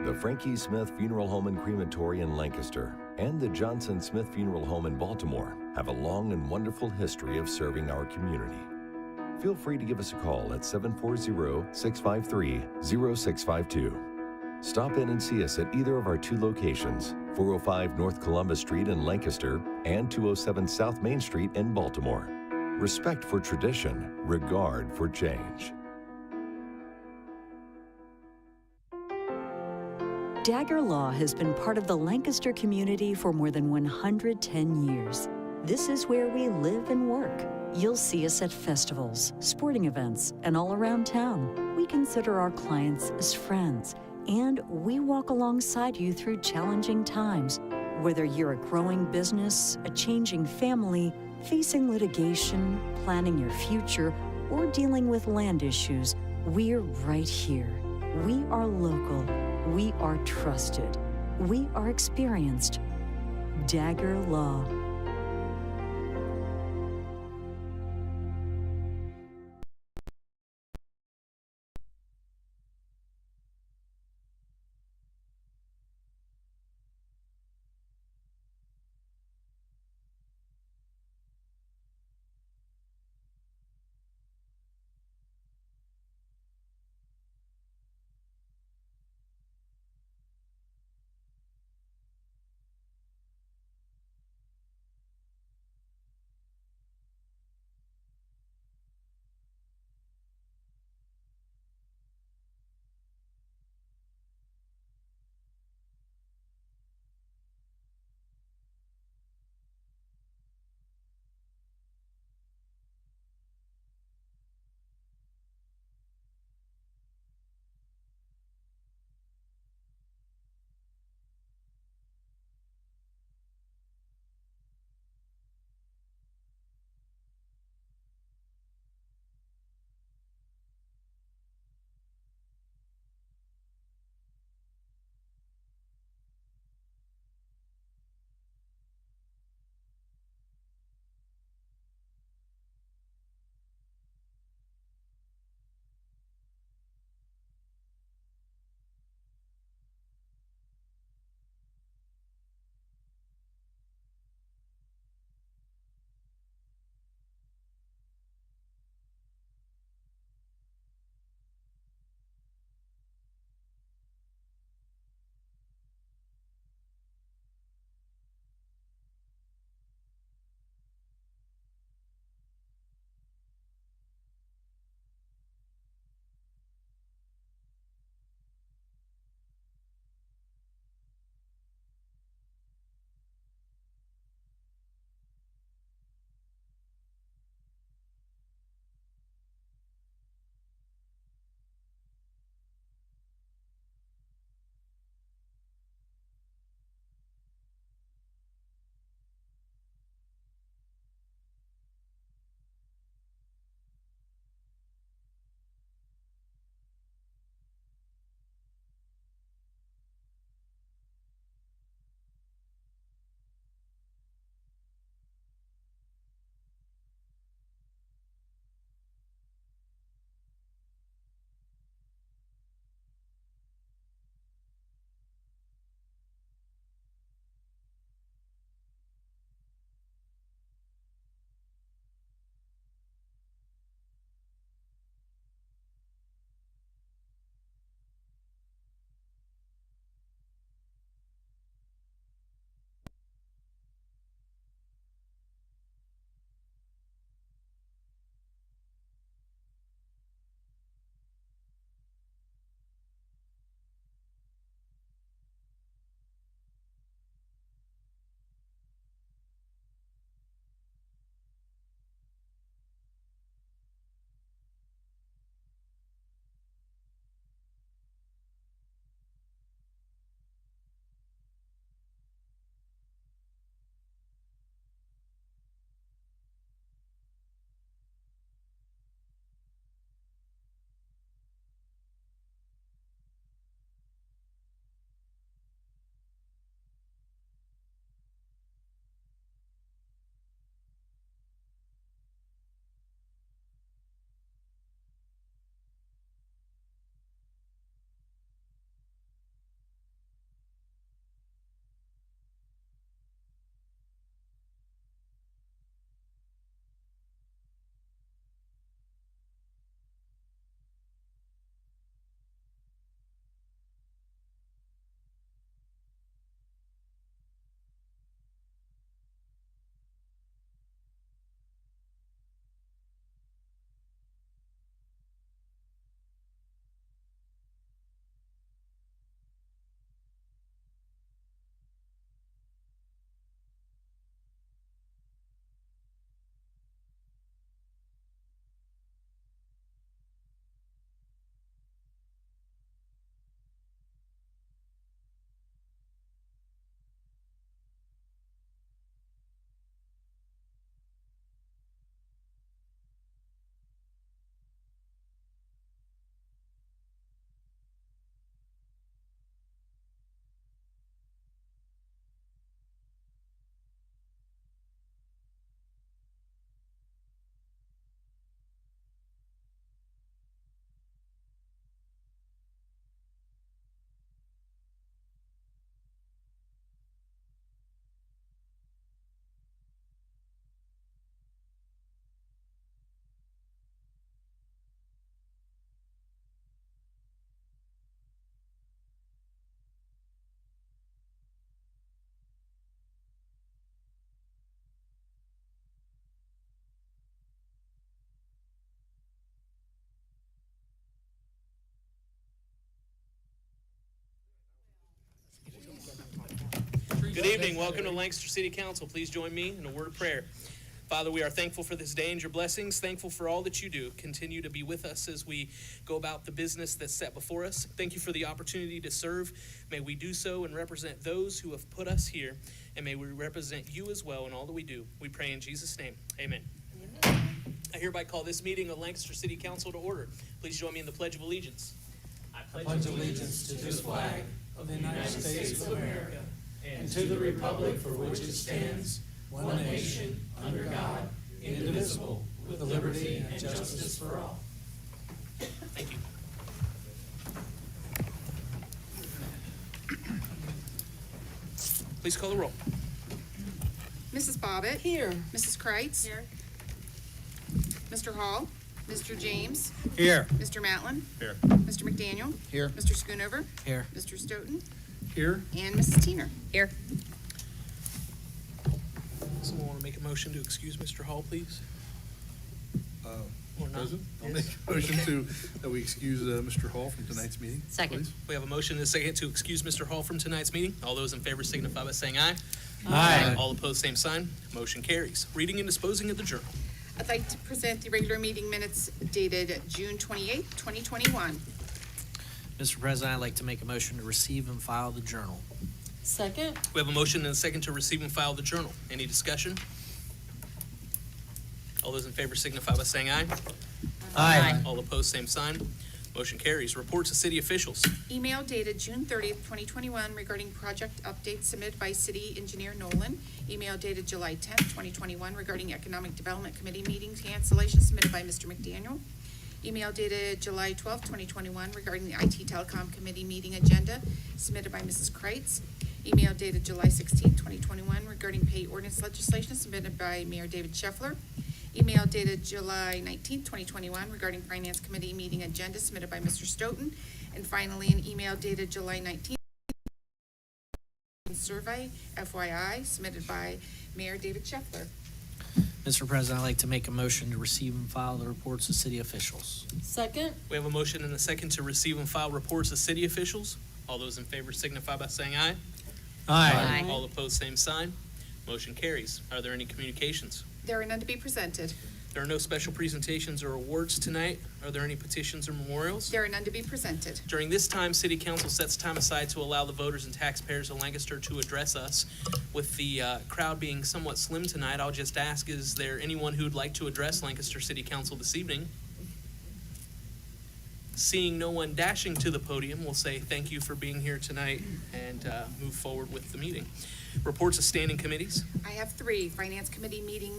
The Frankie Smith Funeral Home and Crematory in Lancaster and the Johnson Smith Funeral Home in Baltimore have a long and wonderful history of serving our community. Feel free to give us a call at 740-653-0652. Stop in and see us at either of our 2 locations, 405 North Columbus Street in Lancaster and 207 South Main Street in Baltimore. Respect for tradition, regard for change. Dagger Law has been part of the Lancaster community for more than 110 years. This is where we live and work. You'll see us at festivals, sporting events, and all around town. We consider our clients as friends, and we walk alongside you through challenging times. Whether you're a growing business, a changing family, facing litigation, planning your future, or dealing with land issues, we're right here. We are local. We are trusted. We are experienced. Dagger Law. Good evening. Welcome to Lancaster City Council. Please join me in a word of prayer. Father, we are thankful for this day and your blessings, thankful for all that you do. Continue to be with us as we go about the business that's set before us. Thank you for the opportunity to serve. May we do so and represent those who have put us here, and may we represent you as well in all that we do. We pray in Jesus' name. Amen. I hereby call this meeting of Lancaster City Council to order. Please join me in the Pledge of Allegiance. I pledge allegiance to this flag of the United States of America and to the republic for which it stands, one nation, under God, indivisible, with liberty and justice for all. Thank you. Please call the roll. Mrs. Bobbitt. Here. Mrs. Kreitz. Here. Mr. Hall. Mr. James. Here. Mr. Matlin. Here. Mr. McDaniel. Here. Mr. Schoonover. Here. Mr. Stoughton. Here. And Mrs. Teener. Here. Someone want to make a motion to excuse Mr. Hall, please? Or not? President, I'll make a motion that we excuse Mr. Hall from tonight's meeting. Second. please. We have a motion and a second to excuse Mr. Hall from tonight's meeting. All those in favor signify by saying aye. Aye. All opposed, same sign. Motion carries. Reading and disposing of the journal. I'd like to present the regular meeting minutes dated June 28th, 2021. Mr. President, I'd like to make a motion to receive and file the journal. Second. We have a motion and a second to receive and file the journal. Any discussion? All those in favor signify by saying aye. Aye. All opposed, same sign. Motion carries. Reports of city officials. Email dated June 30th, 2021 regarding project updates submitted by City Engineer Nolan. Email dated July 10th, 2021 regarding Economic Development Committee meeting cancellation submitted by Mr. McDaniel. Email dated July 12th, 2021 regarding the IT Telecom Committee meeting agenda submitted by Mrs. Kreitz. Email dated July 16th, 2021 regarding Pay Ordinance legislation submitted by Mayor David Scheffler. Email dated July 19th, 2021 regarding Finance Committee meeting agenda submitted by Mr. Stoughton. And finally, an email dated July 19th survey, FYI, submitted by Mayor David Scheffler. Mr. President, I'd like to make a motion to receive and file the reports of city officials. Second. We have a motion and a second to receive and file reports of city officials. All those in favor signify by saying aye. Aye. All opposed, same sign. Motion carries. Are there any communications? There are none to be presented. There are no special presentations or awards tonight. Are there any petitions or memorials? There are none to be presented. During this time, City Council sets time aside to allow the voters and taxpayers of Lancaster to address us. With the crowd being somewhat slim tonight, I'll just ask, is there anyone who would like to address Lancaster City Council this evening? Seeing no one dashing to the podium, we'll say thank you for being here tonight and move forward with the meeting. Reports of standing committees. I have three. Finance Committee meeting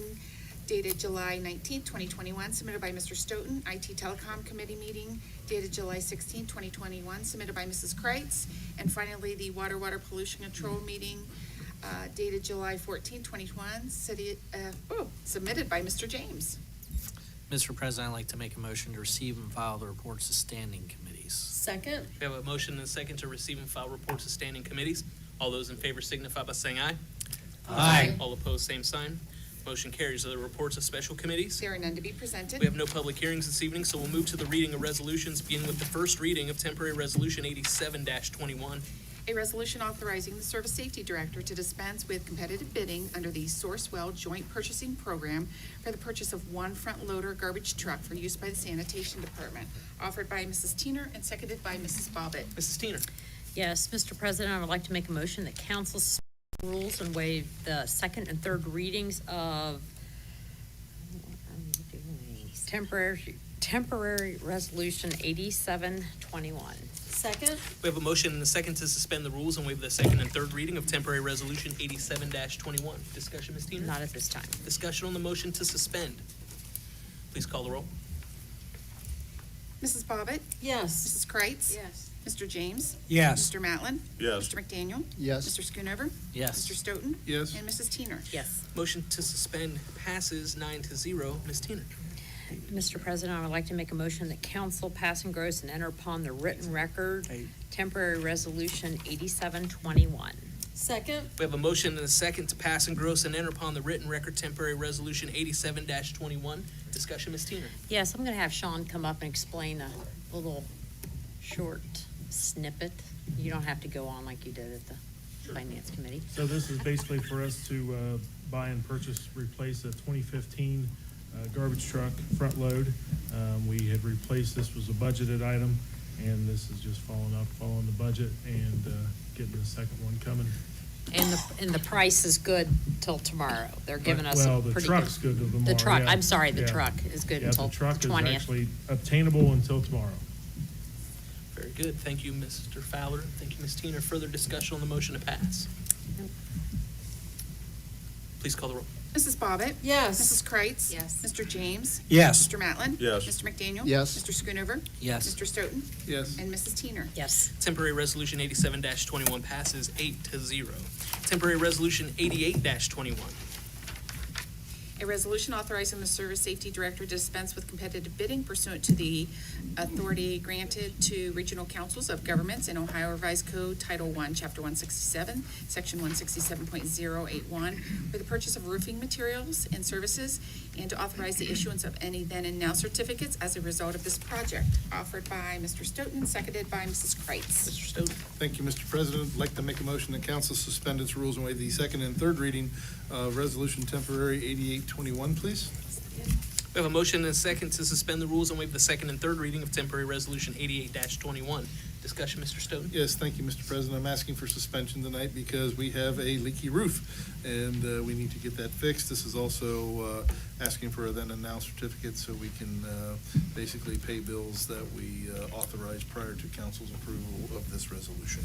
dated July 19th, 2021, submitted by Mr. Stoughton. IT Telecom Committee meeting dated July 16th, 2021, submitted by Mrs. Kreitz. And finally, the Water Pollution Control meeting dated July 14th, 2021, submitted by Mr. James. Mr. President, I'd like to make a motion to receive and file the reports of standing committees. Second. We have a motion and a second to receive and file reports of standing committees. All those in favor signify by saying aye. Aye. All opposed, same sign. Motion carries. Are there reports of special committees? There are none to be presented. We have no public hearings this evening, so we'll move to the reading of resolutions, beginning with the first reading of temporary resolution 87-21. A resolution authorizing the Service Safety Director to dispense with competitive bidding under the Sourcewell Joint Purchasing Program for the purchase of one front-loader garbage truck for use by the Sanitation Department, offered by Mrs. Teener and seconded by Mrs. Bobbitt. Mrs. Teener. Yes, Mr. President, I would like to make a motion that council suspend rules and waive the second and third readings of temporary resolution 87-21. Second. We have a motion and a second to suspend the rules and waive the second and third reading of temporary resolution 87-21. Discussion, Ms. Teener? Not at this time. Discussion on the motion to suspend. Please call the roll. Mrs. Bobbitt? Yes. Mrs. Kreitz? Yes. Mr. James? Yes. Mr. Matlin? Yes. Mr. McDaniel? Yes. Mr. Schoonover? Yes. Mr. Stoughton? Yes. And Mrs. Teener? Yes. Motion to suspend passes 9-0. Ms. Teener. Mr. President, I would like to make a motion that council pass and gross and enter upon the written record temporary resolution 87-21. Second. We have a motion and a second to pass and gross and enter upon the written record temporary resolution 87-21. Discussion, Ms. Teener. Yes, I'm gonna have Sean come up and explain a little short snippet. You don't have to go on like you did at the Finance Committee. So this is basically for us to buy and purchase, replace a 2015 garbage truck, front load. We had replaced, this was a budgeted item, and this is just following the budget and getting the second one coming. And the price is good till tomorrow. They're giving us a Well, the pretty good. truck's good till tomorrow. The truck, yeah. I'm sorry, the Yeah. truck is good Yeah, until the truck the is 20th. actually obtainable until tomorrow. Very good. Thank you, Mr. Fowler. Thank you, Ms. Teener. Further discussion on the motion to pass? Please call the roll. Mrs. Bobbitt? Yes. Mrs. Kreitz? Yes. Mr. James? Yes. Mr. Matlin? Yes. Mr. McDaniel? Yes. Mr. Schoonover? Yes. Mr. Stoughton? Yes. And Mrs. Teener? Yes. Temporary Resolution 87-21 passes 8-0. Temporary Resolution 88-21. A resolution authorizing the Service Safety Director to dispense with competitive bidding pursuant to the authority granted to regional councils of governments in Ohio Revised Code Title I, Chapter 167, Section 167.081, for the purchase of roofing materials and services, and to authorize the issuance of any then and now certificates as a result of this project. Offered by Mr. Stoughton, seconded by Mrs. Kreitz. Mr. Stoughton. Thank you, Mr. President. I'd like to make a motion that council suspend its rules and waive the second and third reading of Resolution Temporary 8821, please. We have a motion and a second to suspend the rules and waive the second and third reading of Temporary Resolution 88-21. Discussion, Mr. Stoughton. Yes, thank you, Mr. President. I'm asking for suspension tonight because we have a leaky roof, and we need to get that fixed. This is also asking for a then and now certificate so we can basically pay bills that we authorized prior to council's approval of this resolution.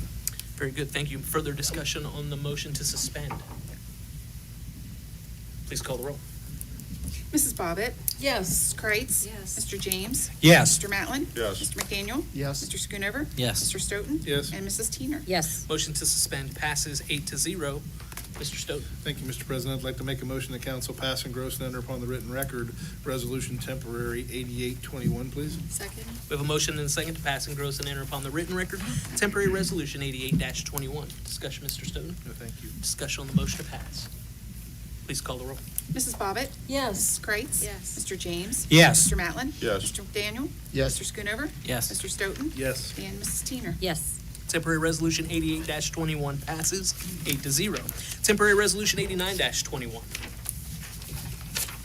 Very good. Thank you. Further discussion on the motion to suspend? Please call the roll. Mrs. Bobbitt? Yes. Mrs. Kreitz? Yes. Mr. James? Yes. Mr. Matlin? Yes. Mr. McDaniel? Yes. Mr. Schoonover? Yes. Mr. Stoughton? Yes. And Mrs. Teener? Yes. Motion to suspend passes 8-0. Mr. Stoughton. Thank you, Mr. President. I'd like to make a motion that council pass, engross, and enter upon the written record Resolution Temporary 8821, please. Second. We have a motion and a second to pass, engross, and enter upon the written record Temporary Resolution 88-21. Discussion, Mr. Stoughton. No, thank you. Discussion on the motion to pass. Please call the roll. Mrs. Bobbitt? Yes. Mrs. Kreitz? Yes. Mr. James? Yes. Mr. Matlin? Yes. Mr. McDaniel? Yes. Mr. Schoonover? Yes. Mr. Stoughton? Yes. And Mrs. Teener? Yes. Temporary Resolution 88-21 passes 8-0. Temporary Resolution 89-21.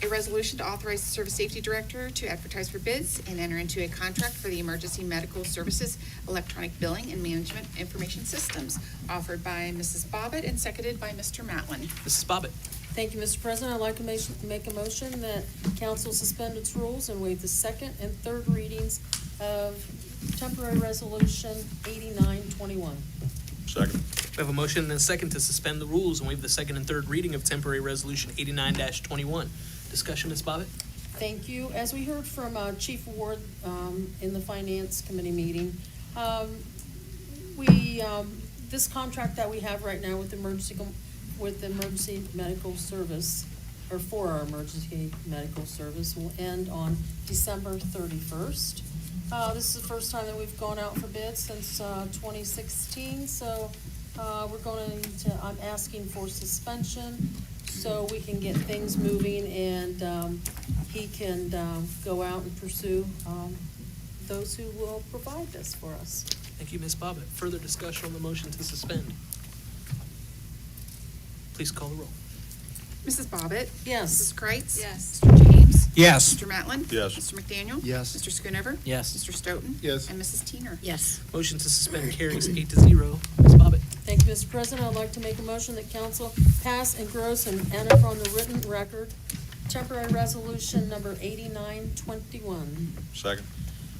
A resolution to authorize the Service Safety Director to advertise for bids and enter into a contract for the Emergency Medical Services Electronic Billing and Management Information Systems, offered by Mrs. Bobbitt and seconded by Mr. Matlin. Mrs. Bobbitt. Thank you, Mr. President. I'd like to make a motion that council suspend its rules and waive the second and third readings of temporary resolution 8921. Second. We have a motion and a second to suspend the rules and waive the second and third reading of Temporary Resolution 89-21. Discussion, Ms. Bobbitt? Thank you. As we heard from Chief Ward in the Finance Committee meeting, this contract that we have right now with emergency medical service, or for our emergency medical service, will end on December 31st. This is the first time that we've gone out for bids since 2016, so I'm asking for suspension so we can get things moving and he can go out and pursue those who will provide this for us. Thank you, Ms. Bobbitt. Further discussion on the motion to suspend? Please call the roll. Mrs. Bobbitt? Yes. Mrs. Kreitz? Yes. Mr. James? Yes. Mr. Matlin? Yes. Mr. McDaniel? Yes. Mr. Schoonover? Yes. Mr. Stoughton? Yes. And Mrs. Teener? Yes. Motion to suspend carries 8-0. Ms. Bobbitt. Thank you, Mr. President. I'd like to make a motion that council pass, engross, and enter on the written record temporary resolution number 8921. Second.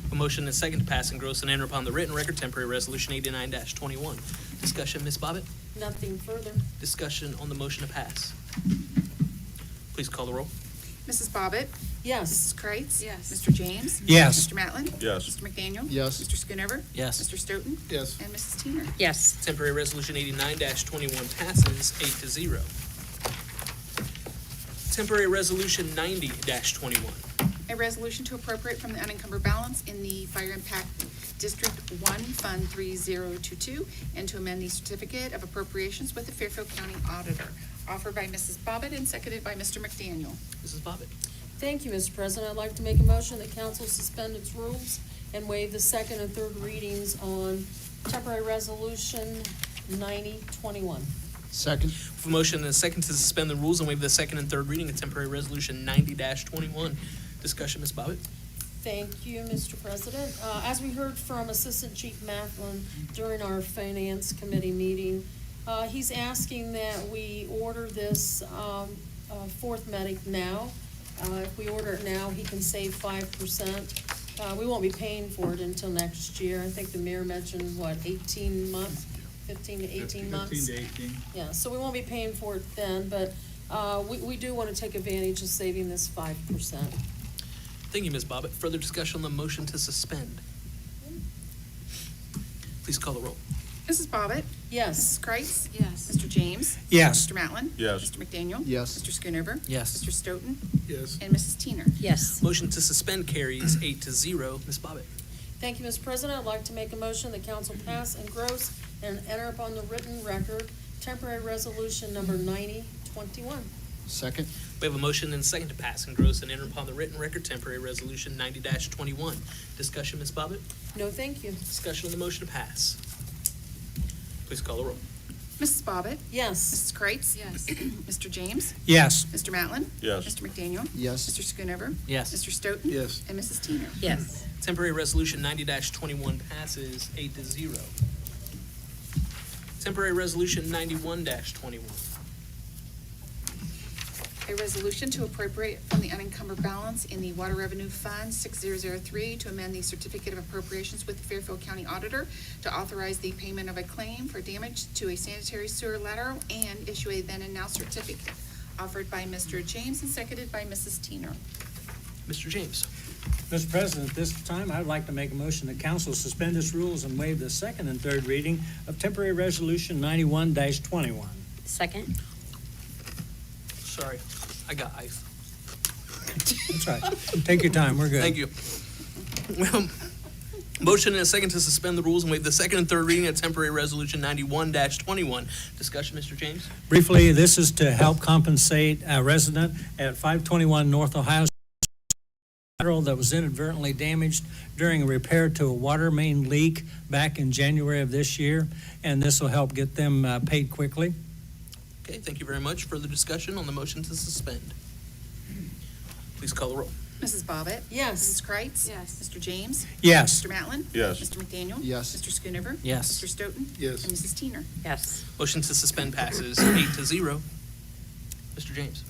A motion and a second to pass, engross, and enter upon the written record Temporary Resolution 89-21. Discussion, Ms. Bobbitt? Nothing further. Discussion on the motion to pass. Please call the roll. Mrs. Bobbitt? Yes. Mrs. Kreitz? Yes. Mr. James? Yes. Mr. Matlin? Yes. Mr. McDaniel? Yes. Mr. Schoonover? Yes. Mr. Stoughton? Yes. And Mrs. Teener? Yes. Temporary Resolution 89-21 passes 8-0. Temporary Resolution 90-21. A resolution to appropriate from the unencumbered balance in the Fire Impact District 1, Fund 3022, and to amend the certificate of appropriations with the Fairfield County Auditor, offered by Mrs. Bobbitt and seconded by Mr. McDaniel. Mrs. Bobbitt. Thank you, Mr. President. I'd like to make a motion that council suspend its rules and waive the second and third readings on temporary resolution 9021. Second. With a motion and a second to suspend the rules and waive the second and third reading of temporary resolution 90-21. Discussion, Ms. Bobbitt. Thank you, Mr. President. As we heard from Assistant Chief Macklin during our Finance Committee meeting, he's asking that we order this fourth medic now. If we order it now, he can save 5%. We won't be paying for it until next year. I think the mayor mentioned, 18 months, 15 to 18 months? 15 to 18. Yeah, so we won't be paying for it then, but we do want to take advantage of saving this 5%. Thank you, Ms. Bobbitt. Further discussion on the motion to suspend. Please call the roll. Mrs. Bobbitt? Yes. Mrs. Kreitz? Yes. Mr. James? Yes. Mr. Matlin? Yes. Mr. McDaniel? Yes. Mr. Schoonover? Yes. Mr. Stoughton? Yes. And Mrs. Teener. Yes. Motion to suspend carries 8-0. Ms. Bobbitt. Thank you, Mr. President. I'd like to make a motion that council pass, engross, and enter upon the written record temporary resolution number 9021. Second. We have a motion and a second to pass, engross, and enter upon the written record temporary resolution 90-21. Discussion, Ms. Bobbitt. No, thank you. Discussion on the motion to pass. Please call the roll. Mrs. Bobbitt? Yes. Mrs. Kreitz? Yes. Mr. James? Yes. Mr. Matlin? Yes. Mr. McDaniel? Yes. Mr. Schoonover? Yes. Mr. Stoughton? Yes. And Mrs. Teener. Yes. Temporary resolution 90-21 passes 8-0. Temporary resolution 91-21. A resolution to appropriate from the unencumbered balance in the Water Revenue Fund 6003 to amend the certificate of appropriations with the Fairfield County Auditor to authorize the payment of a claim for damage to a sanitary sewer lateral and issue a then and now certificate, offered by Mr. James and seconded by Mrs. Teener. Mr. James. Mr. President, at this time, I'd like to make a motion that council suspend its rules and waive the second and third reading of temporary resolution 91-21. Second. Sorry, I got ice. That's right. Take your time, we're good. Thank you. Well, motion and a second to suspend the rules and waive the second and third reading of temporary resolution 91-21. Discussion, Mr. James? Briefly, this is to help compensate a resident at 521 North Ohio Street that was inadvertently damaged during a repair to a water main leak back in January of this year, and this will help get them paid quickly. Okay, thank you very much. Further discussion on the motion to suspend. Please call the roll. Mrs. Bobbitt? Yes. Mrs. Kreitz? Yes. Mr. James? Yes. Mr. Matlin? Yes. Mr. McDaniel? Yes. Mr. Schoonover? Yes. Mr. Stoughton? Yes. And Mrs. Teener. Yes. Motion to suspend passes 8-0. Mr. James.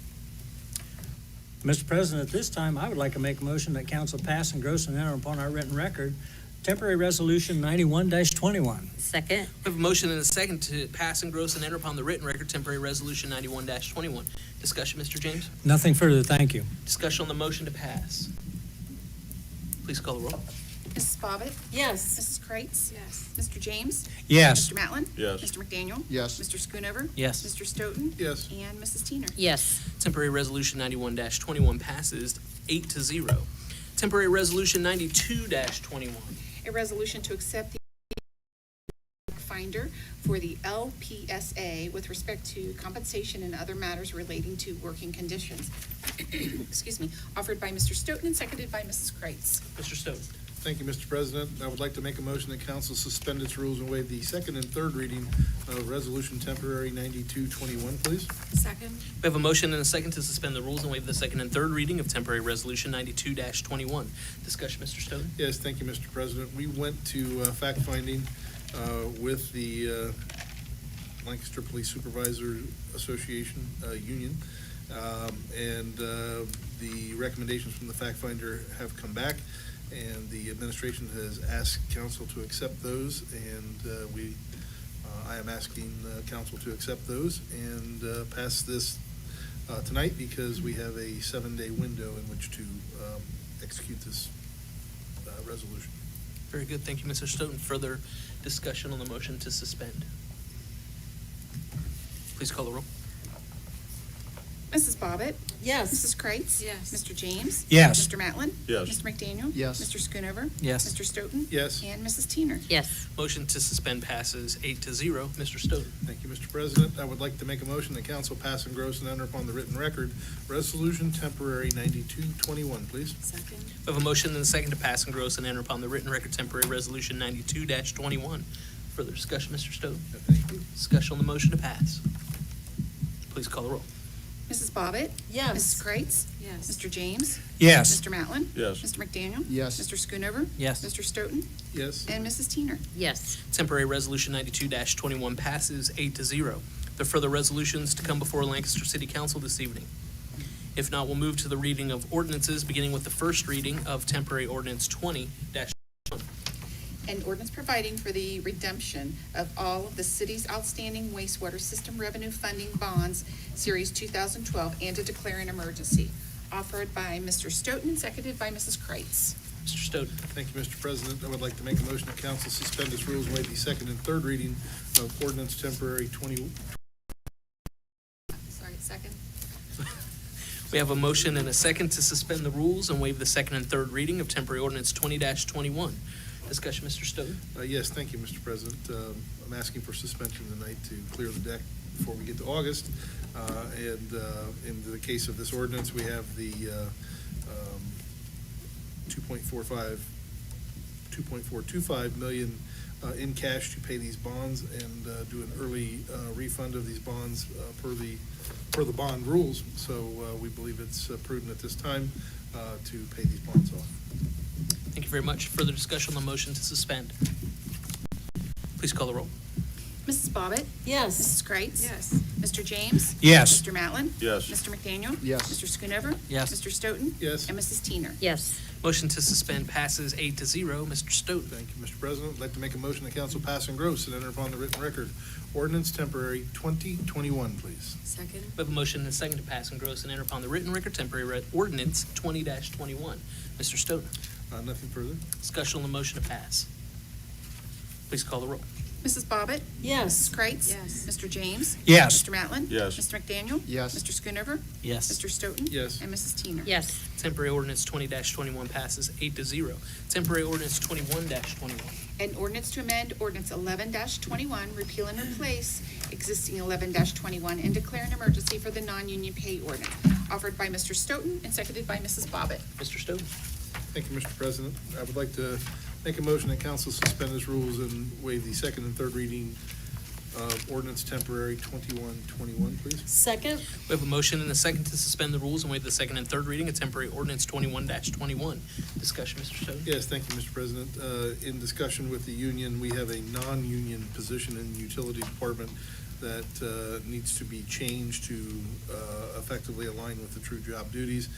Mr. President, at this time, I would like to make a motion that council pass, engross, and enter upon our written record temporary resolution 91-21. Second. We have a motion and a second to pass, engross, and enter upon the written record temporary resolution 91-21. Discussion, Mr. James? Nothing further, thank you. Discussion on the motion to pass. Please call the roll. Mrs. Bobbitt? Yes. Mrs. Kreitz? Yes. Mr. James? Yes. Mr. Matlin? Yes. Mr. McDaniel? Yes. Mr. Schoonover? Yes. Mr. Stoughton? Yes. And Mrs. Teener. Yes. Temporary resolution 91-21 passes 8-0. Temporary resolution 92-21. A resolution to accept the finder for the LPSA with respect to compensation and other matters relating to working conditions. Excuse me, offered by Mr. Stoughton and seconded by Mrs. Kreitz. Mr. Stoughton. Thank you, Mr. President. I would like to make a motion that council suspend its rules and waive the second and third reading of resolution temporary 9221, please. Second. We have a motion and a second to suspend the rules and waive the second and third reading of temporary resolution 92-21. Discussion, Mr. Stoughton. Yes, thank you, Mr. President. We went to fact-finding with the Lancaster Police Supervisor Association Union, and the recommendations from the fact-finder have come back, and the administration has asked council to accept those, and I am asking council to accept those and pass this tonight, because we have a 7-day window in which to execute this resolution. Very good. Thank you, Mr. Stoughton. Further discussion on the motion to suspend. Please call the roll. Mrs. Bobbitt? Yes. Mrs. Kreitz? Yes. Mr. James? Yes. Mr. Matlin? Yes. Mr. McDaniel? Yes. Mr. Schoonover? Yes. Mr. Stoughton? Yes. And Mrs. Teener. Yes. Motion to suspend passes 8-0. Mr. Stoughton. Thank you, Mr. President. I would like to make a motion that council pass, engross, and enter upon the written record resolution temporary 9221, please. Second. We have a motion and a second to pass, engross, and enter upon the written record temporary resolution 92-21. Further discussion, Mr. Stoughton? Thank you. Discussion on the motion to pass. Please call the roll. Mrs. Bobbitt? Yes. Mrs. Kreitz? Yes. Mr. James? Yes. Mr. Matlin? Yes. Mr. McDaniel? Yes. Mr. Schoonover? Yes. Mr. Stoughton? Yes. And Mrs. Teener. Yes. Temporary Resolution 92-21 passes 8-0. There are further resolutions to come before Lancaster City Council this evening. If not, we'll move to the reading of ordinances, beginning with the first reading of Temporary Ordinance 20-1. An ordinance providing for the redemption of all of the city's outstanding wastewater system revenue funding bonds, Series 2012, and to declare an emergency. Offered by Mr. Stoughton and seconded by Mrs. Kreitz. Mr. Stoughton. Thank you, Mr. President. I would like to make a motion that council suspend its rules and waive the second and third reading of ordinance temporary 20. Sorry, second. We have a motion and a second to suspend the rules and waive the second and third reading of Temporary Ordinance 20-21. Discussion, Mr. Stoughton? Yes, thank you, Mr. President. I'm asking for suspension tonight to clear the deck before we get to August. And in the case of this ordinance, we have the 2.425 million in cash to pay these bonds and do an early refund of these bonds per the bond rules. So we believe it's prudent at this time to pay these bonds off. Thank you very much. Further discussion on the motion to suspend. Please call the roll. Mrs. Bobbitt? Yes. Mrs. Kreitz? Yes. Mr. James? Yes. Mr. Matlin? Yes. Mr. McDaniel? Yes. Mr. Schoonover? Yes. Mr. Stoughton? Yes. And Mrs. Teener. Yes. Motion to suspend passes 8-0. Mr. Stoughton. Thank you, Mr. President. I'd like to make a motion that council pass and gross and enter upon the written record. Ordinance temporary 2021, please. Second? We have a motion and a second to pass and gross and enter upon the written record Temporary Ordinance 20-21. Mr. Stoughton. Nothing further. Discussion on the motion to pass. Please call the roll. Mrs. Bobbitt? Yes. Mrs. Kreitz? Yes. Mr. James? Yes. Mr. Matlin? Yes. Mr. McDaniel? Yes. Mr. Schoonover? Yes. Mr. Stoughton? Yes. And Mrs. Teener. Yes. Temporary Ordinance 20-21 passes 8-0. Temporary Ordinance 21-21. An ordinance to amend ordinance 11-21, repeal and replace existing 11-21, and declare an emergency for the non-union pay ordinance. Offered by Mr. Stoughton and seconded by Mrs. Bobbitt. Mr. Stoughton. Thank you, Mr. President. I would like to make a motion that council suspend its rules and waive the second and third reading of ordinance temporary 21-21, please. Second? We have a motion and a second to suspend the rules and waive the second and third reading of Temporary Ordinance 21-21. Discussion, Mr. Stoughton. Yes, thank you, Mr. President. In discussion with the union, we have a non-union position in the utility department that needs to be changed to effectively align with the true job duties.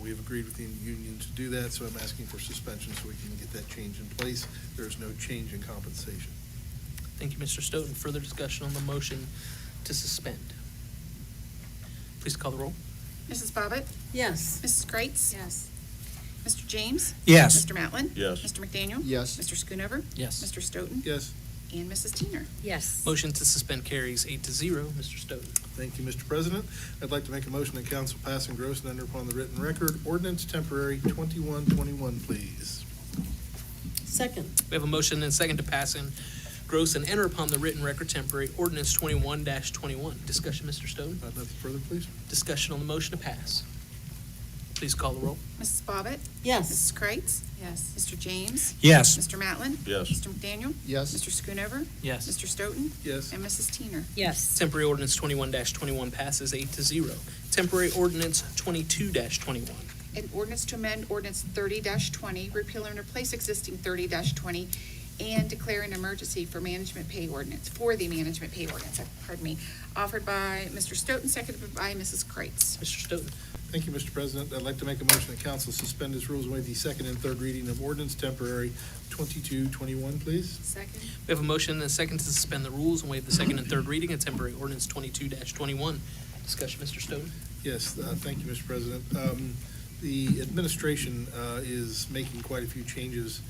We have agreed with the union to do that, so I'm asking for suspension so we can get that change in place. There is no change in compensation. Thank you, Mr. Stoughton. Further discussion on the motion to suspend. Please call the roll. Mrs. Bobbitt? Yes. Mrs. Kreitz? Yes. Mr. James? Yes. Mr. Matlin? Yes. Mr. McDaniel? Yes. Mr. Schoonover? Yes. Mr. Stoughton? Yes. And Mrs. Teener. Yes. Motion to suspend carries 8-0. Mr. Stoughton. Thank you, Mr. President. I'd like to make a motion that council pass and gross and enter upon the written record. Ordinance temporary 21-21, please. Second? We have a motion and a second to pass in gross and enter upon the written record Temporary Ordinance 21-21. Discussion, Mr. Stoughton. Nothing further, please. Discussion on the motion to pass. Please call the roll. Mrs. Bobbitt? Yes. Mrs. Kreitz? Yes. Mr. James? Yes. Mr. Matlin? Yes. Mr. McDaniel? Yes. Mr. Schoonover? Yes. Mr. Stoughton? Yes. And Mrs. Teener. Yes. Temporary Ordinance 21-21 passes 8-0. Temporary Ordinance 22-21. An ordinance to amend ordinance 30-20, repeal and replace existing 30-20, and declare an emergency for the management pay ordinance, pardon me, offered by Mr. Stoughton, seconded by Mrs. Kreitz. Mr. Stoughton. Thank you, Mr. President. I'd like to make a motion that council suspend its rules and waive the second and third reading of ordinance temporary 22-21, please. Second? We have a motion and a second to suspend the rules and waive the second and third reading of Temporary Ordinance 22-21. Discussion, Mr. Stoughton. Yes, thank you, Mr. President. The administration is making quite a few changes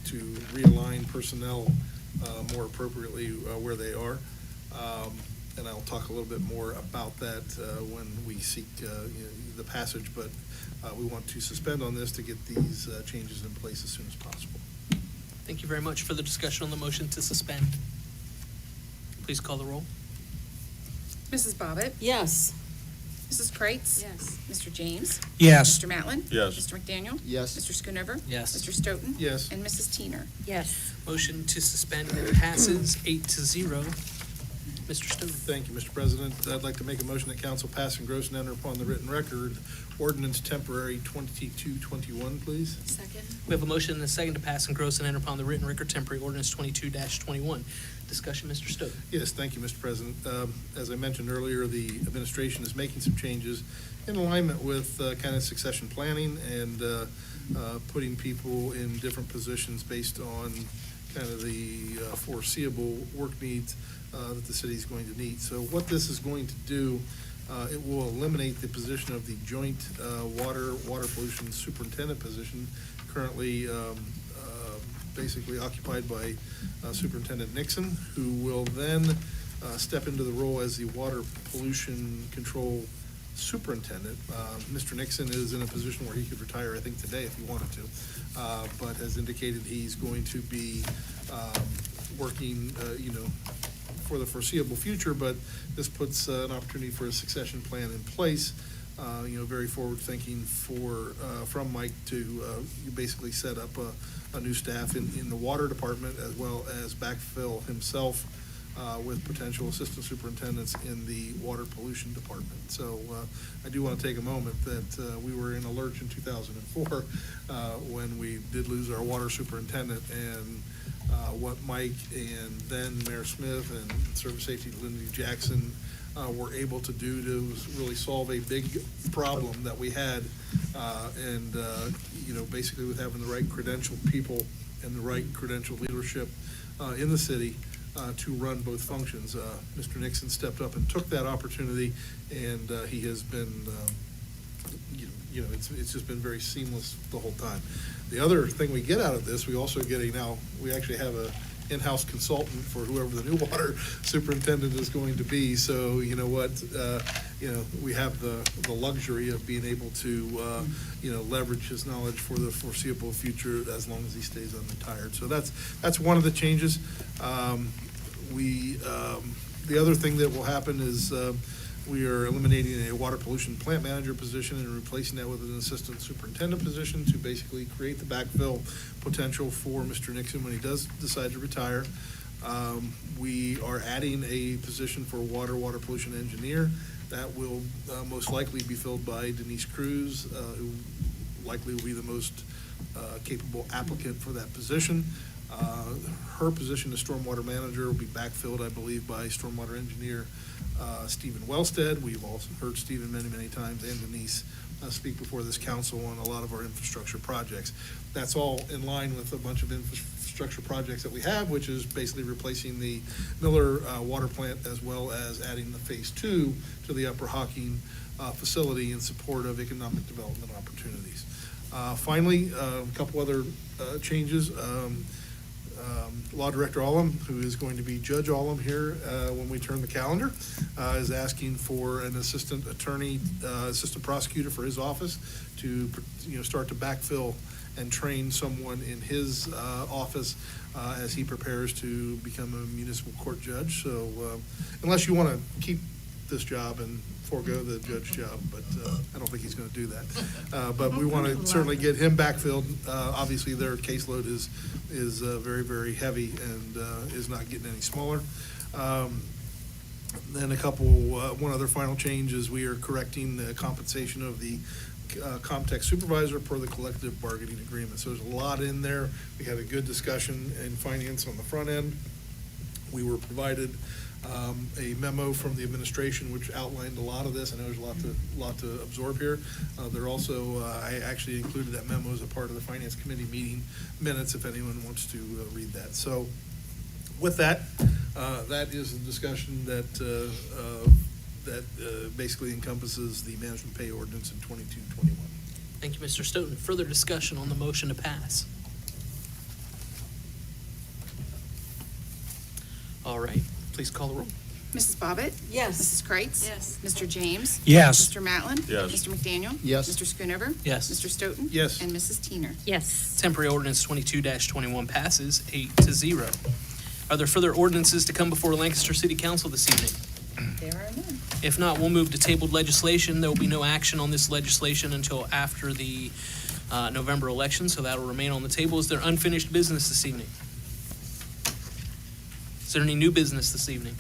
to realign personnel more appropriately where they are. And I'll talk a little bit more about that when we seek the passage, but we want to suspend on this to get these changes in place as soon as possible. Thank you very much for the discussion on the motion to suspend. Please call the roll. Mrs. Bobbitt? Yes. Mrs. Kreitz? Yes. Mr. James? Yes. Mr. Matlin? Yes. Mr. McDaniel? Yes. Mr. Schoonover? Yes. Mr. Stoughton? Yes. And Mrs. Teener. Yes. Motion to suspend passes 8-0. Mr. Stone. Thank you, Mr. President. I'd like to make a motion that council pass, engross, and enter upon the written record ordinance temporary 2221, please. Second. We have a motion and a second to pass, engross, and enter upon the written record temporary ordinance 22-21. Discussion, Mr. Stone. Yes, thank you, Mr. President. As I mentioned earlier, the administration is making some changes in alignment with kind of succession planning and putting people in different positions based on kind of the foreseeable work needs that the city is going to need. So what this is going to do, it will eliminate the position of the joint water pollution superintendent position currently basically occupied by Superintendent Nixon, who will then step into the role as the water pollution control superintendent. Mr. Nixon is in a position where he could retire, I think, today if he wanted to, but has indicated he's going to be working, for the foreseeable future, but this puts an opportunity for a succession plan in place. Very forward-thinking from Mike to basically set up a new staff in the water department, as well as backfill himself with potential assistant superintendents in the water pollution department. So I do want to take a moment that we were in a lurch in 2004 when we did lose our water superintendent, and what Mike and then Mayor Smith and Service Safety Lindsey Jackson were able to do to really solve a big problem that we had, and basically with having the right credentialed people and the right credentialed leadership in the city to run both functions. Mr. Nixon stepped up and took that opportunity, and he has been, it's just been very seamless the whole time. The other thing we get out of this, we actually have a in-house consultant for whoever the new water superintendent is going to be. So you know what, we have the luxury of being able to, leverage his knowledge for the foreseeable future as long as he stays unretired. So that's one of the changes. The other thing that will happen is we are eliminating a water pollution plant manager position and replacing that with an assistant superintendent position to basically create the backfill potential for Mr. Nixon when he does decide to retire. We are adding a position for water pollution engineer. That will most likely be filled by Denise Cruz, who likely will be the most capable applicant for that position. Her position as stormwater manager will be backfilled, I believe, by stormwater engineer Stephen Wellstead. We've also heard Stephen many times, and Denise speak before this council on a lot of our infrastructure projects. That's all in line with a bunch of infrastructure projects that we have, which is basically replacing the Miller water plant, as well as adding the phase 2 to the Upper Hocking facility in support of economic development opportunities. Finally, a couple other changes. Law Director Allum, who is going to be Judge Allum here when we turn the calendar, is asking for an assistant attorney, assistant prosecutor for his office to, start to backfill and train someone in his office as he prepares to become a municipal court judge. So unless you want to keep this job and forego the judge job, but I don't think he's going to do that. But we want to certainly get him backfilled. Obviously, their caseload is very, very heavy and is not getting any smaller. Then one other final change is we are correcting the compensation of the Comtech supervisor per the collective bargaining agreement. So there's a lot in there. We had a good discussion in finance on the front end. We were provided a memo from the administration which outlined a lot of this. I know there's a lot to absorb here. I actually included that memo as a part of the Finance Committee meeting minutes if anyone wants to read that. So with that, that is a discussion that basically encompasses the management pay ordinance in 2221. Thank you, Mr. Stoughton. Further discussion on the motion to pass? All right, please call the roll. Mrs. Bobbitt? Yes. Mrs. Kreitz? Yes. Mr. James? Yes. Mr. Matlin? Yes. Mr. McDaniel? Yes. Mr. Schoonover? Yes. Mr. Stoughton? Yes. And Mrs. Teener. Yes. Temporary ordinance 22-21 passes 8-0. Are there further ordinances to come before Lancaster City Council this evening? There are none. If not, we'll move to tabled legislation. There will be no action on this legislation until after the November election, so that will remain on the table. Is there unfinished business this evening? Is there any new business this evening?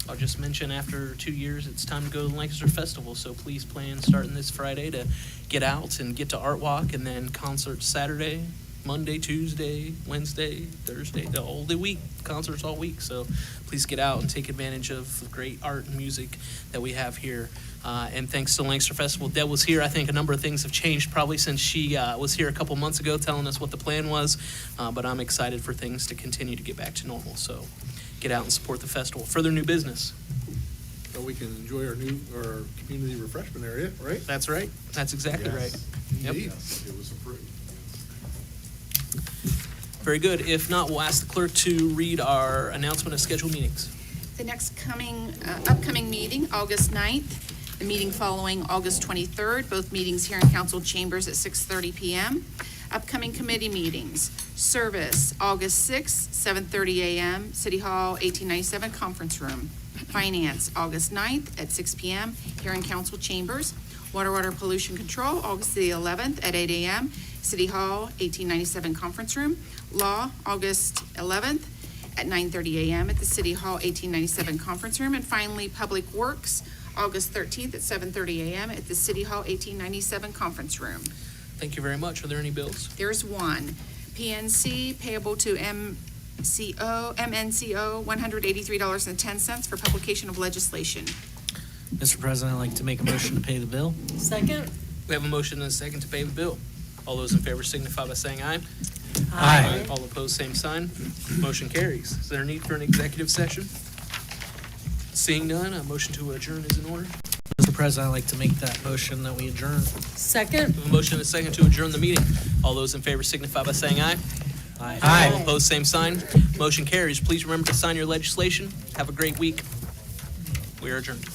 I'll just mention after 2 years, it's time to go to the Lancaster Festival, so please plan starting this Friday to get out and get to Art Walk, and then concerts Saturday, Monday, Tuesday, Wednesday, Thursday, the week, concerts all week. So please get out and take advantage of the great art and music that we have here. And thanks to the Lancaster Festival. Deb was here. I think a number of things have changed probably since she was here a couple months ago telling us what the plan was. But I'm excited for things to continue to get back to normal. So get out and support the festival. Further new business. So we can enjoy our community refreshment area, right? That's right. That's exactly right. Yep. Indeed. It was approved. Very good. If not, we'll ask the clerk to read our announcement of scheduled meetings. The next upcoming meeting, August 9th, the meeting following August 23rd, both meetings here in council chambers at 6:30 p.m. Upcoming committee meetings, Service, August 6th, 7:30 a.m., City Hall, 1897 Conference Room. Finance, August 9th at 6 p.m., here in council chambers. Water Pollution Control, August the 11th at 8 a.m., City Hall, 1897 Conference Room. Law, August 11th at 9:30 a.m. at the City Hall, 1897 Conference Room. And finally, Public Works, August 13th at 7:30 a.m. at the City Hall, 1897 Conference Room. Thank you very much. Are there any bills? There's one. PNC payable to MNCO, $183.10 for publication of legislation. Mr. President, I'd like to make a motion to pay the bill. Second? We have a motion and a second to pay the bill. All those in favor signify by saying aye. Aye. All opposed, same sign. Motion carries. Is there a need for an executive session? Seeing none, a motion to adjourn is in order. Mr. President, I'd like to make that motion that we adjourn. Second? We have a motion and a second to adjourn the meeting. All those in favor signify by saying aye. Aye. All opposed, same sign. Motion carries. Please remember to sign your legislation. Have a great week. We are adjourned.